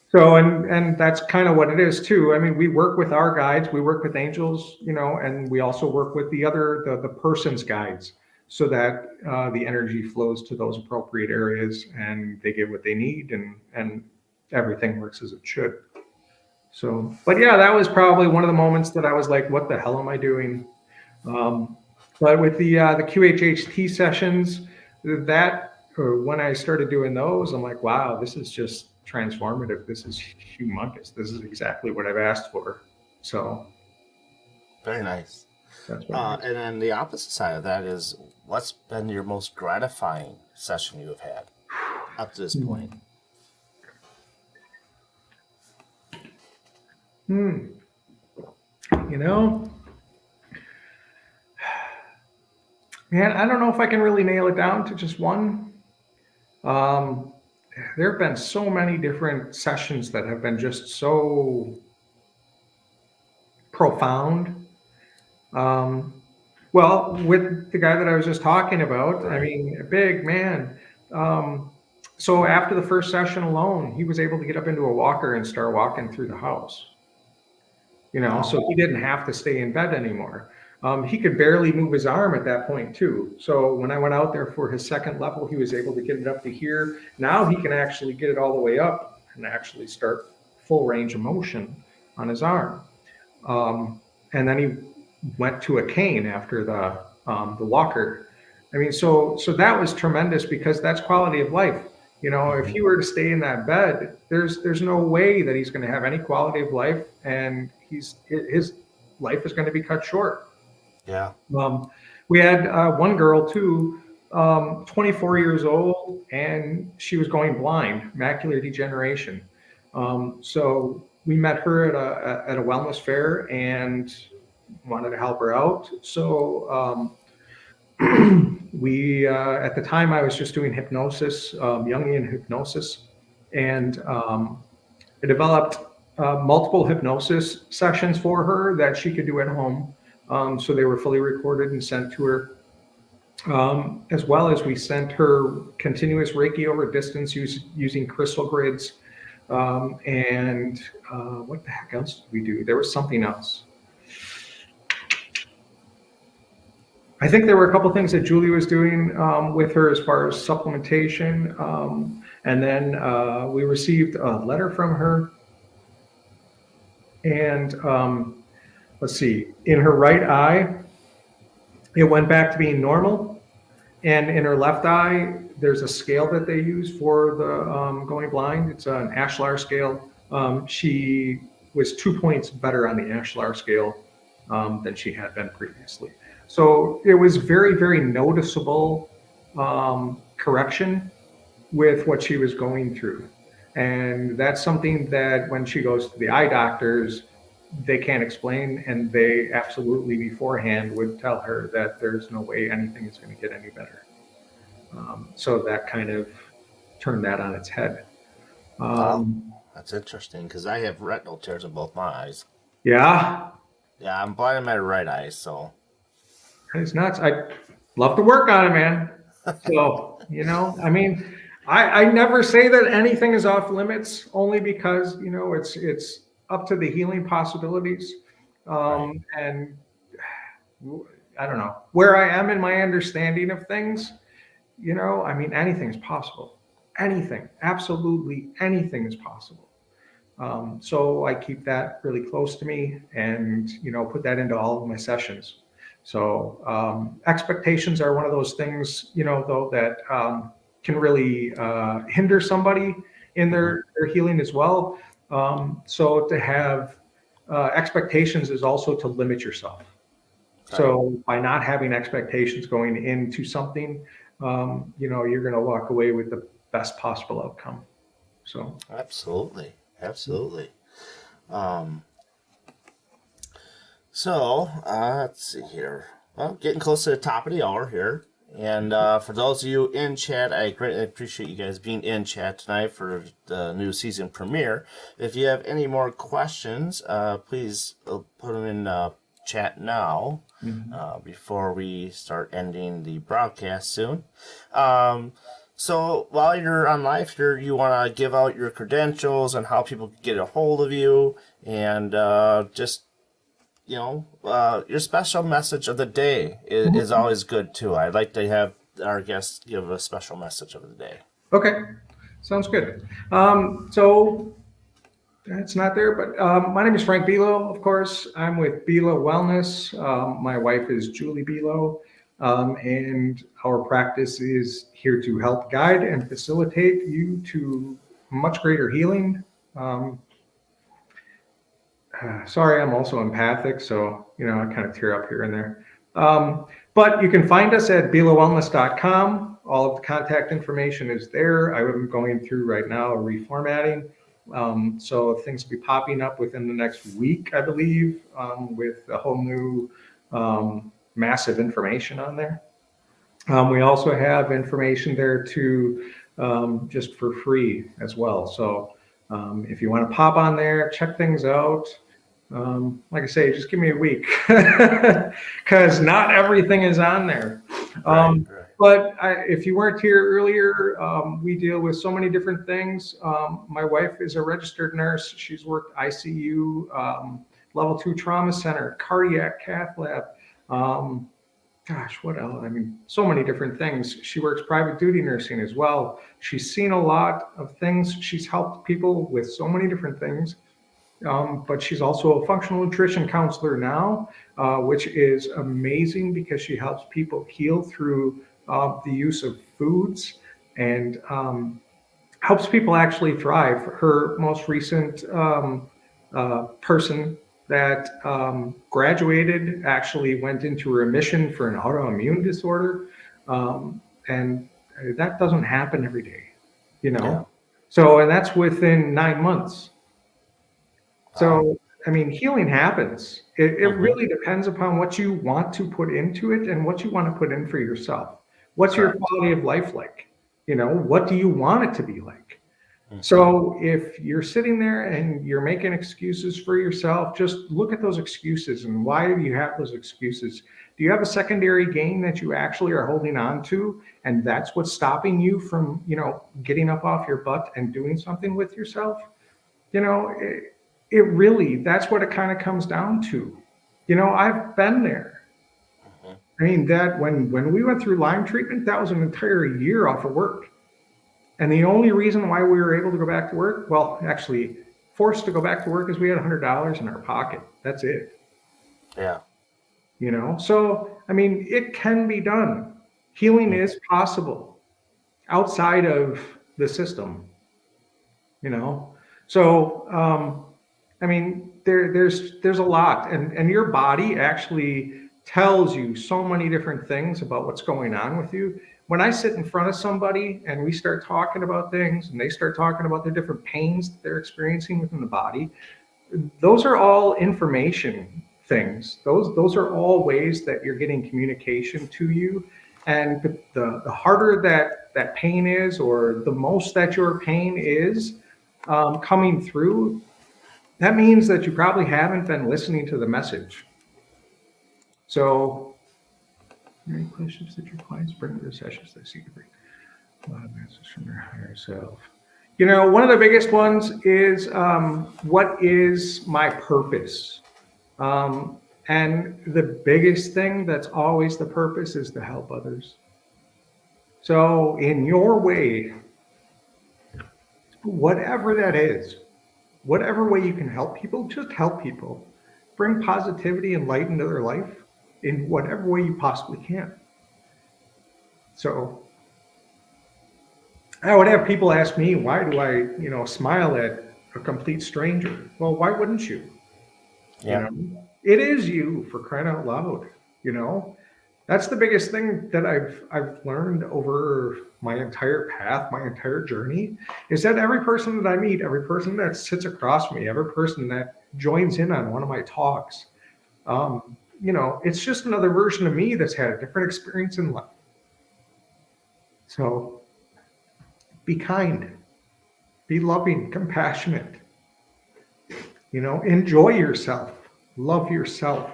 So, and that's kind of what it is too. I mean, we work with our guides, we work with angels, and we also work with the person's guides, so that the energy flows to those appropriate areas and they get what they need, and everything works as it should. So, but yeah, that was probably one of the moments that I was like, what the hell am I doing? But with the QHHT sessions, when I started doing those, I'm like, wow, this is just transformative. This is humongous. This is exactly what I've asked for. So very nice. That's what and then the opposite side of that is, what's been your most gratifying session you have had up to this point? Man, I don't know if I can really nail it down to just one. There have been so many different sessions that have been just so profound. Well, with the guy that I was just talking about, I mean, a big man. So after the first session alone, he was able to get up into a walker and start walking through the house. So he didn't have to stay in bed anymore. He could barely move his arm at that point too. So when I went out there for his second level, he was able to get it up to here. Now he can actually get it all the way up and actually start full range of motion on his arm. And then he went to a cane after the walker. I mean, so that was tremendous, because that's quality of life. If he were to stay in that bed, there's no way that he's going to have any quality of life, and his life is going to be cut short. Yeah. We had one girl too, 24 years old, and she was going blind, macular degeneration. So we met her at a wellness fair and wanted to help her out. So we at the time I was just doing hypnosis, Jungian hypnosis, and I developed multiple hypnosis sessions for her that she could do at home. So they were fully recorded and sent to her, as well as we sent her continuous Reiki over distance using crystal grids. And what the heck else did we do? There was something else. I think there were a couple things that Julie was doing with her as far as supplementation. And then we received a letter from her. And let's see, in her right eye, it went back to being normal. And in her left eye, there's a scale that they use for the going blind. It's an Ashlar scale. She was 2 points better on the Ashlar scale than she had been previously. So it was very, very noticeable correction with what she was going through. And that's something that when she goes to the eye doctors, they can't explain, and they absolutely beforehand would tell her that there's no way anything is going to get any better. So that kind of turned that on its head. Wow, that's interesting, because I have retinal tears in both my eyes. Yeah. Yeah, I'm blind in my right eye, so. It's nuts. I love to work on it, man. So, I mean, I never say that anything is off limits, only because, it's up to the healing possibilities. Right. And I don't know where I am in my understanding of things. I mean, anything's possible. Anything, absolutely anything is possible. So I keep that really close to me, and, put that into all of my sessions. So expectations are one of those things, though, that can really hinder somebody in their healing as well. So to have expectations is also to limit yourself. So by not having expectations going into something, you're going to walk away with the best possible outcome. So Absolutely. Absolutely. Um, let's see here. Well, getting close to the top of the hour here. And for those of you in chat, I greatly appreciate you guys being in chat tonight for the new season premiere. If you have any more questions, please put them in chat now before we start ending the broadcast soon. So while you're on live here, you want to give out your credentials and how people can get a hold of you, and just your special message of the day is always good too. I'd like to have our guests give a special message of the day. Okay, sounds good. So it's not there, but my name is Frank Buelow, of course. I'm with Buelow Wellness. My wife is Julie Buelow, and our practice is here to help guide and facilitate you to much greater healing. Sorry, I'm also empathic, so I kind of tear up here and there. But you can find us at buelowwellness.com. All of the contact information is there. I'm going through right now reformatting. So things will be popping up within the next week, I believe, with a whole new massive information on there. We also have information there too, just for free as well. So if you want to pop on there, check things out. Like I say, just give me a week because not everything is on there. Right. But if you weren't here earlier, we deal with so many different things. My wife is a registered nurse. She's worked ICU, level 2 trauma center, cardiac cath lab. What else? I mean, so many different things. She works private duty nursing as well. She's seen a lot of things. She's helped people with so many different things. But she's also a functional nutrition counselor now, which is amazing because she helps people heal through the use of foods and helps people actually thrive. Her most recent person that graduated actually went into remission for an autoimmune disorder. And that doesn't happen every day, Yeah. So, and that's within 9 months. So, I mean, healing happens. It really depends upon what you want to put into it and what you want to put in for yourself. What's your quality of life like? What do you want it to be like? So if you're sitting there and you're making excuses for yourself, just look at those excuses and why do you have those excuses? Do you have a secondary gain that you actually are holding on to? And that's what's stopping you from, getting up off your butt and doing something with yourself? It really, that's what it kind of comes down to. I've been there. I mean, that when we went through Lyme treatment, that was an entire year off of work. And the only reason why we were able to go back to work, well, actually forced to go back to work, is we had $100 in our pocket. That's it. Yeah. So, I mean, it can be done. Healing is possible outside of the system, So, I mean, there's a lot, and your body actually tells you so many different things about what's going on with you. When I sit in front of somebody and we start talking about things and they start talking about the different pains that they're experiencing within the body, those are all information things. Those are all ways that you're getting communication to you. And the harder that pain is, or the most that your pain is coming through, that means that you probably haven't been listening to the message. So, any questions that your clients bring to the sessions they seek to bring a lot of messages from their higher self? One of the biggest ones is what is my purpose? And the biggest thing that's always the purpose is to help others. So in your way, whatever that is, whatever way you can help people, just help people. Bring positivity and light into their life in whatever way you possibly can. So I would have people ask me, why do I, smile at a complete stranger? Well, why wouldn't you? Yeah. It is you, for crying out loud, That's the biggest thing that I've learned over my entire path, my entire journey, is that every person that I meet, every person that sits across me, every person that joins in on one of my talks, it's just another version of me that's had a different experience in life. So be kind, be loving, compassionate, enjoy yourself, love yourself,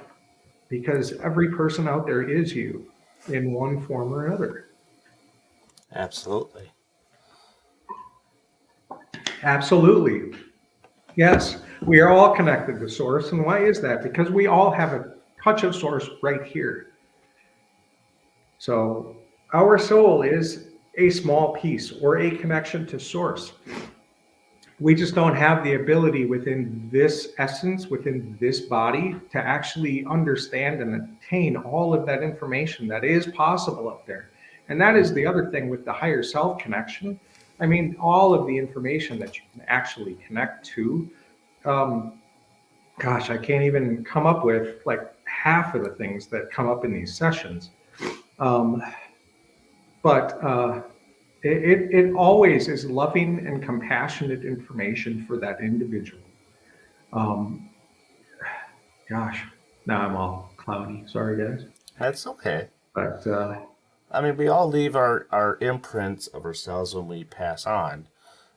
because every person out there is you in one form or another. Absolutely. Absolutely. Yes, we are all connected to source. And why is that? Because we all have a touch of source right here. So our soul is a small piece or a connection to source. We just don't have the ability within this essence, within this body, to actually understand and attain all of that information that is possible up there. And that is the other thing with the higher self connection. I mean, all of the information that you can actually connect to, gosh, I can't even come up with like half of the things that come up in these sessions. But it always is loving and compassionate information for that individual. Um, Gosh, now I'm all cloudy. Sorry, guys. That's okay. But I mean, we all leave our imprints of ourselves when we pass on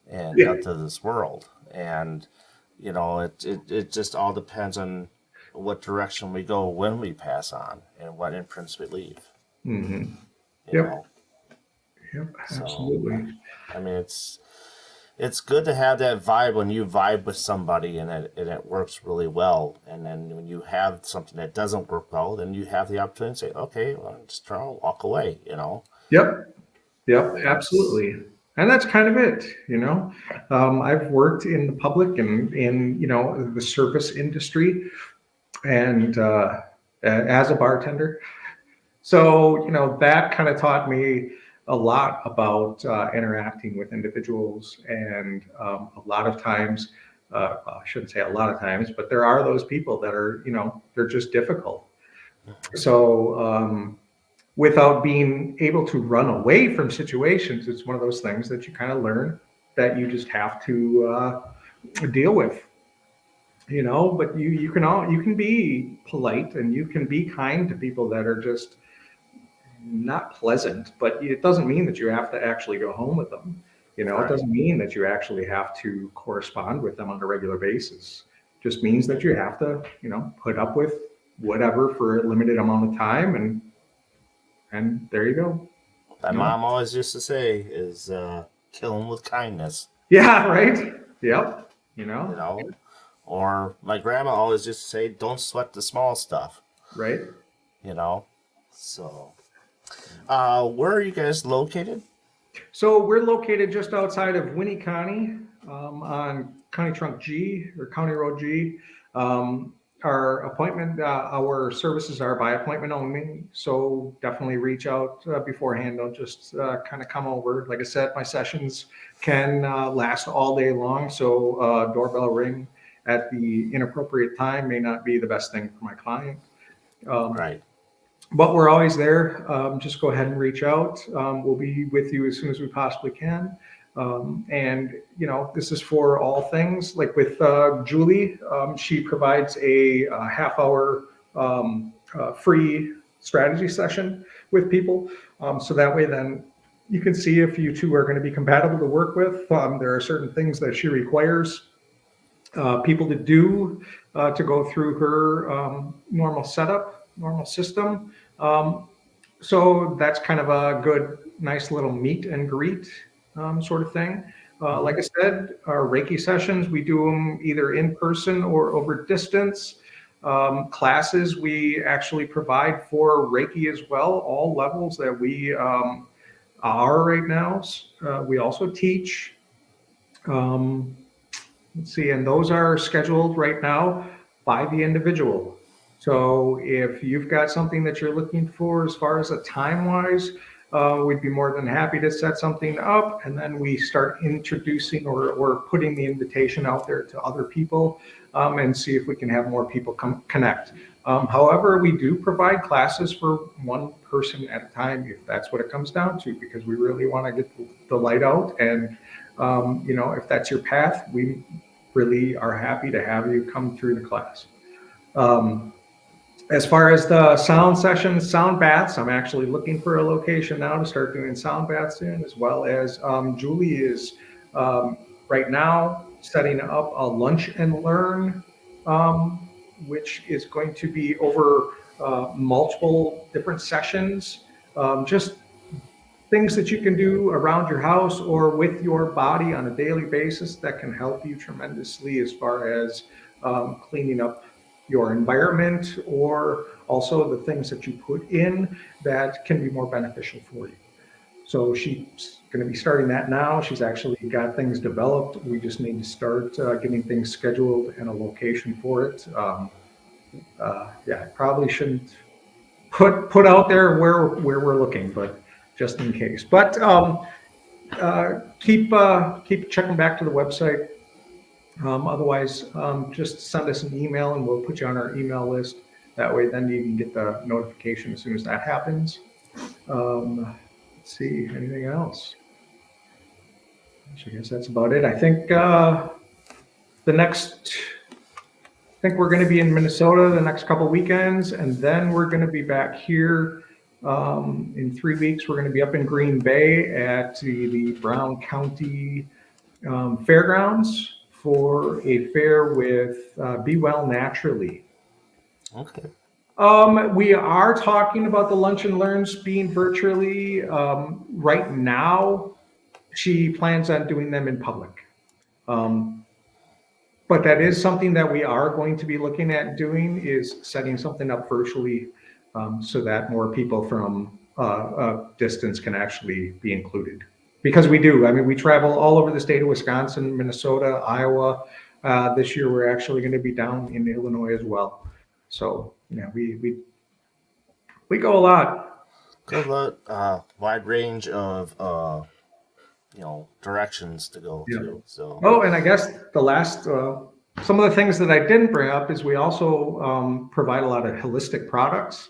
and yeah, out to this world. And, it just all depends on what direction we go when we pass on and what imprints we leave. hmm You yep, know? yep, So, absolutely. I mean, it's good to have that vibe when you vibe with somebody and it works really well. And then when you have something that doesn't work well, then you have the opportunity to say, okay, well, just try to walk away, Yep, yep, And it's, absolutely. And that's kind of it. I've worked in the public and in the service industry, and as a bartender. So, that kind of taught me a lot about interacting with individuals. And a lot of times, well, I shouldn't say a lot of times, but there are those people that are, they're just difficult. So, without being able to run away from situations, it's one of those things that you kind of learn that you just have to deal with. But you can be polite and you can be kind to people that are just not pleasant, but it doesn't mean that you have to actually go home with them. It right. doesn't mean that you actually have to correspond with them on a regular basis. It just means that you have to, put up with whatever for a limited amount of time, and there you go. My mom always used to say is kill them with kindness, Yeah, right. Yep. Or my grandma always used to say, don't sweat the small stuff, Right. you know. So, where are you guys located? So we're located just outside of Winnie on County Trunk G or County Road G. Our services are by appointment only. So definitely reach out beforehand. Don't just kind of come over. Like I said, my sessions can last all day long. So doorbell ring at the inappropriate time may not be the best thing for my client. Right. But we're always there. Just go ahead and reach out. We'll be with you as soon as we possibly can. And this is for all things. Like with Julie, she provides a half-hour free strategy session with people. So that way, then you can see if you two are going to be compatible to work with. There are certain things that she requires people to do to go through her normal setup, normal system. So that's kind of a good, nice little meet and greet sort of thing. Like I said, our Reiki sessions, we do them either in person or over distance. Classes we actually provide for Reiki as well, all levels that we are right now. We also teach. Let's see, and those are scheduled right now by the individual. So if you've got something that you're looking for as far as a time wise, we'd be more than happy to set something up, and then we start introducing or putting the invitation out there to other people, and see if we can have more people connect. However, we do provide classes for one person at a time, if that's what it comes down to, because we really want to get the light out. And if that's your path, we really are happy to have you come through the class. As far as the sound sessions, sound baths, I'm actually looking for a location now to start doing sound baths in, as well as Julie is right now setting up a lunch and learn, which is going to be over multiple different sessions, just things that you can do around your house or with your body on a daily basis that can help you tremendously as far as cleaning up your environment, or also the things that you put in that can be more beneficial for you. So she's going to be starting that now. She's actually got things developed. We just need to start getting things scheduled and a location for it. I probably shouldn't put out there where we're looking, but just in case. But keep checking back to the website. Otherwise, just send us an email and we'll put you on our email list. That way, then you can get the notification as soon as that happens. Let's see, anything else? I guess that's about it. I think we're going to be in Minnesota the next couple weekends, and then we're going to be back here in 3 weeks. We're going to be up in Green Bay at the Brown County Fairgrounds for a fair with Be Well Naturally. Okay. We are talking about the lunch and learns being virtually. Right now, she plans on doing them in public. But that is something that we are going to be looking at doing, is setting something up virtually so that more people from a distance can actually be included. Because we do. I mean, we travel all over the state of Wisconsin, Minnesota, Iowa. This year, we're actually going to be down in Illinois as well. So, we go a lot. Good luck. Wide range of directions to go to. So. Oh, and I guess the last some of the things that I didn't bring up is we also provide a lot of holistic products.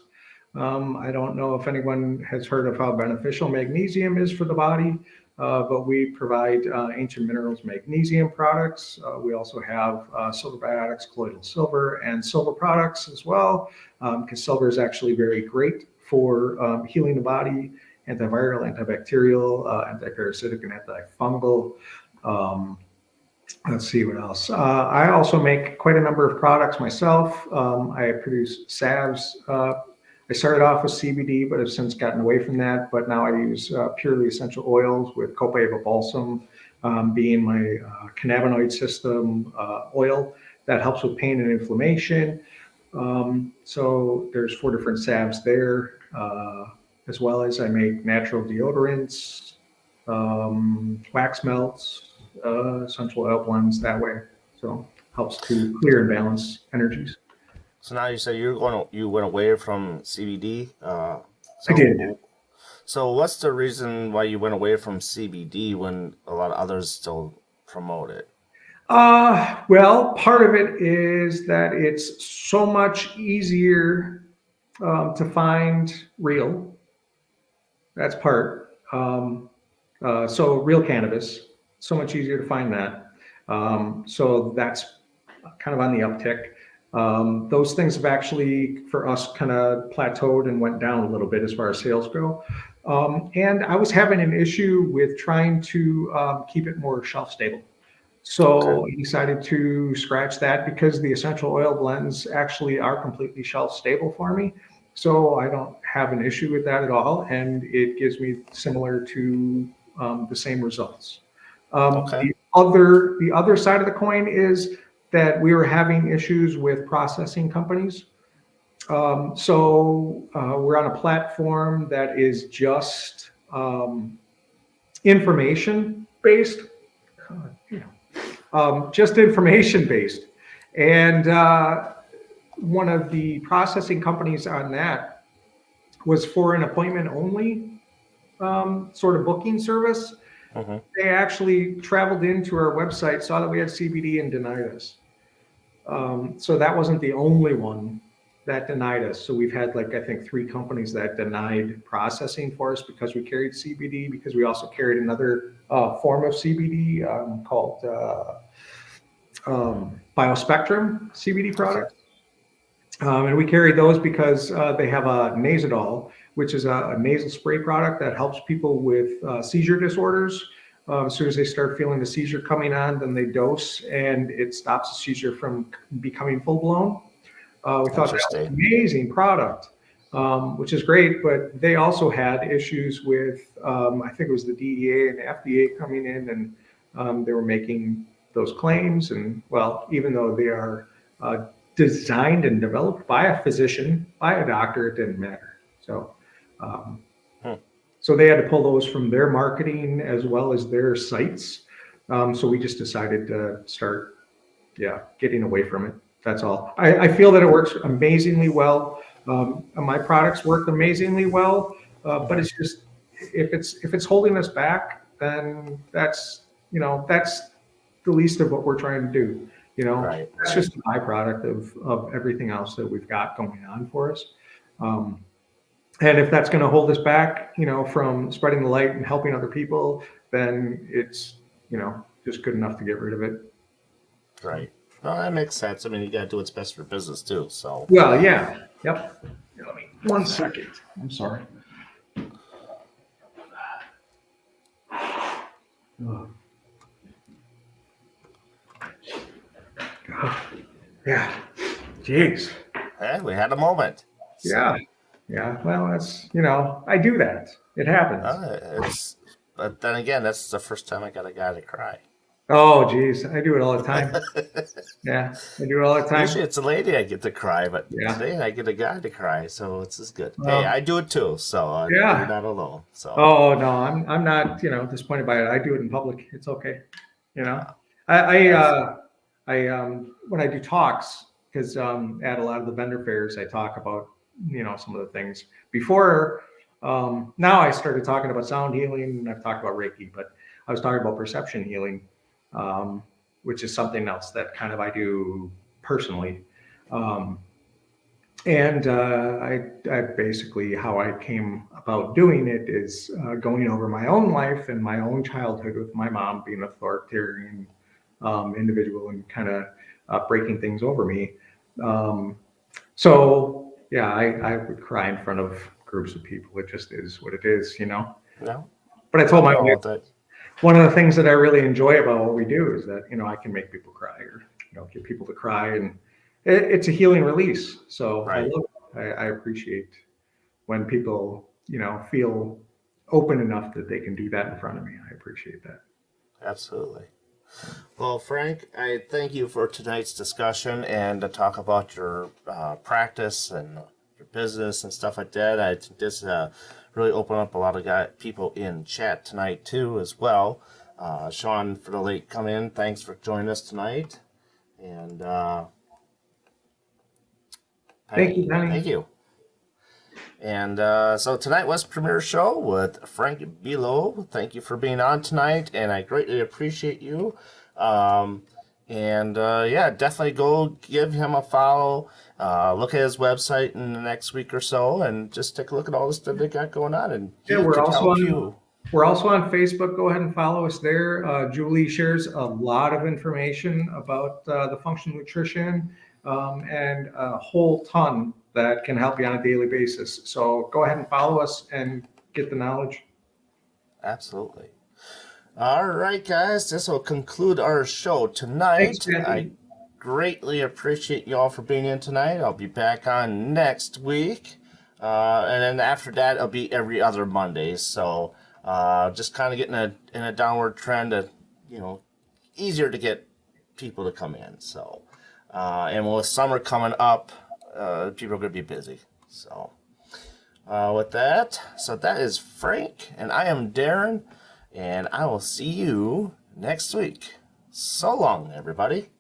I don't know if anyone has heard of how beneficial magnesium is for the body. But we provide ancient minerals magnesium products. We also have silver biotics, colloidal silver, and silver products as well, because silver is actually very great for healing the body, antiviral, antibacterial, antiparasitic, and antifungal. Let's see what else. I also make quite a number of products myself. I produce salves. I started off with CBD, but have since gotten away from that. But now I use purely essential oils, with Copaiba Balsam being my cannabinoid system oil that helps with pain and inflammation. So there's 4 different salves there, as well as I make natural deodorants, wax melts, essential oil blends that way. So helps to clear and balance energies. So now you say you went away from CBD. I did. So what's the reason why you went away from CBD when a lot of others still promote it? Well, part of it is that it's so much easier to find real. That's part. So real cannabis, so much easier to find that. So that's kind of on the uptick. Those things have actually, for us, kind of plateaued and went down a little bit as far as sales go. And I was having an issue with trying to keep it more shelf stable. So I decided to scratch that, because the essential oil blends actually are completely shelf stable for me. So I don't have an issue with that at all. And it gives me similar to the same results. The other side of the coin is that we were having issues with processing companies. So we're on a platform that is just information based, just information based. And one of the processing companies on that was for an appointment only. sort of booking service. Mm-hmm. They actually traveled into our website, saw that we had CBD, and denied us. So that wasn't the only one that denied us. So we've had I think 3 companies that denied processing for us because we carried CBD, because we also carried another form of CBD called Biospectrum CBD product. And we carry those because they have a Nasodol, which is a nasal spray product that helps people with seizure disorders. As soon as they start feeling the seizure coming on, then they dose, and it stops the seizure from becoming full blown. We thought that was an amazing product, which is great, but they also had issues with, I think it was the DEA and the FDA coming in, and they were making those claims. And well, even though they are designed and developed by a physician, by a doctor, it didn't matter. So, so they had to pull those from their marketing as well as their sites. So we just decided to start, getting away from it. That's all. I feel that it works amazingly well. My products work amazingly well, but it's just if it's holding us back, then that's the least of what we're trying to do. Right. That's just a byproduct of everything else that we've got going on for us. And if that's going to hold us back, from spreading the light and helping other people, then it's, just good enough to get rid of it. Right. Well, that makes sense. I mean, you got to do what's best for business too. So. Well, yeah. Yep. Let me 1 second. I'm sorry. Oh. Yeah. Jeez. Hey, we had a moment. Yeah. Yeah. Well, that's, I do that. It happens. But then again, that's the first time I got a guy to cry. Oh, geez. I do it all the time. Yeah. I do it all the time. Usually it's a lady I get to cry, but today I get a guy to cry. So it's just good. Hey, I do it too. So you're not alone. So. Oh, no, I'm not, disappointed by it. I do it in public. It's okay. I when I do talks, because at a lot of the vendor fairs, I talk about, some of the things before. Now I started talking about sound healing, and I've talked about Reiki, but I was talking about perception healing, which is something else that kind of I do personally. And I basically, how I came about doing it is going over my own life and my own childhood with my mom being an authoritarian individual and kind of breaking things over me. So yeah, I would cry in front of groups of people. It just is what it is, Yeah. But I told my wife, one of the things that I really enjoy about what we do is that, I can make people cry or, get people to cry, and it's a healing release. So right. I appreciate when people, feel open enough that they can do that in front of me. I appreciate that. Absolutely. Well, Frank, I thank you for tonight's discussion and to talk about your practice and your business and stuff like that. I think this really opened up a lot of people in chat tonight too as well. Sean, for the late come in, thanks for joining us tonight. And thank you, Danny. Thank you. And so tonight was premiere show with Frank Buelow. Thank you for being on tonight, and I greatly appreciate you. Definitely go give him a follow. Look at his website in the next week or so, and just take a look at all the stuff they got going on. And we're also on Facebook. Go ahead and follow us there. Julie shares a lot of information about the functional nutrition and a whole ton that can help you on a daily basis. So go ahead and follow us and get the knowledge. Absolutely. All right, guys, this will conclude our show tonight. Thanks, I greatly appreciate you all for being in tonight. I'll be back on next week. And then after that, it'll be every other Monday. So just kind of getting in a downward trend of, easier to get people to come in. So, and with summer coming up, people are going to be busy. So with that, that is Frank, and I am Darren, and I will see you next week. So long, everybody.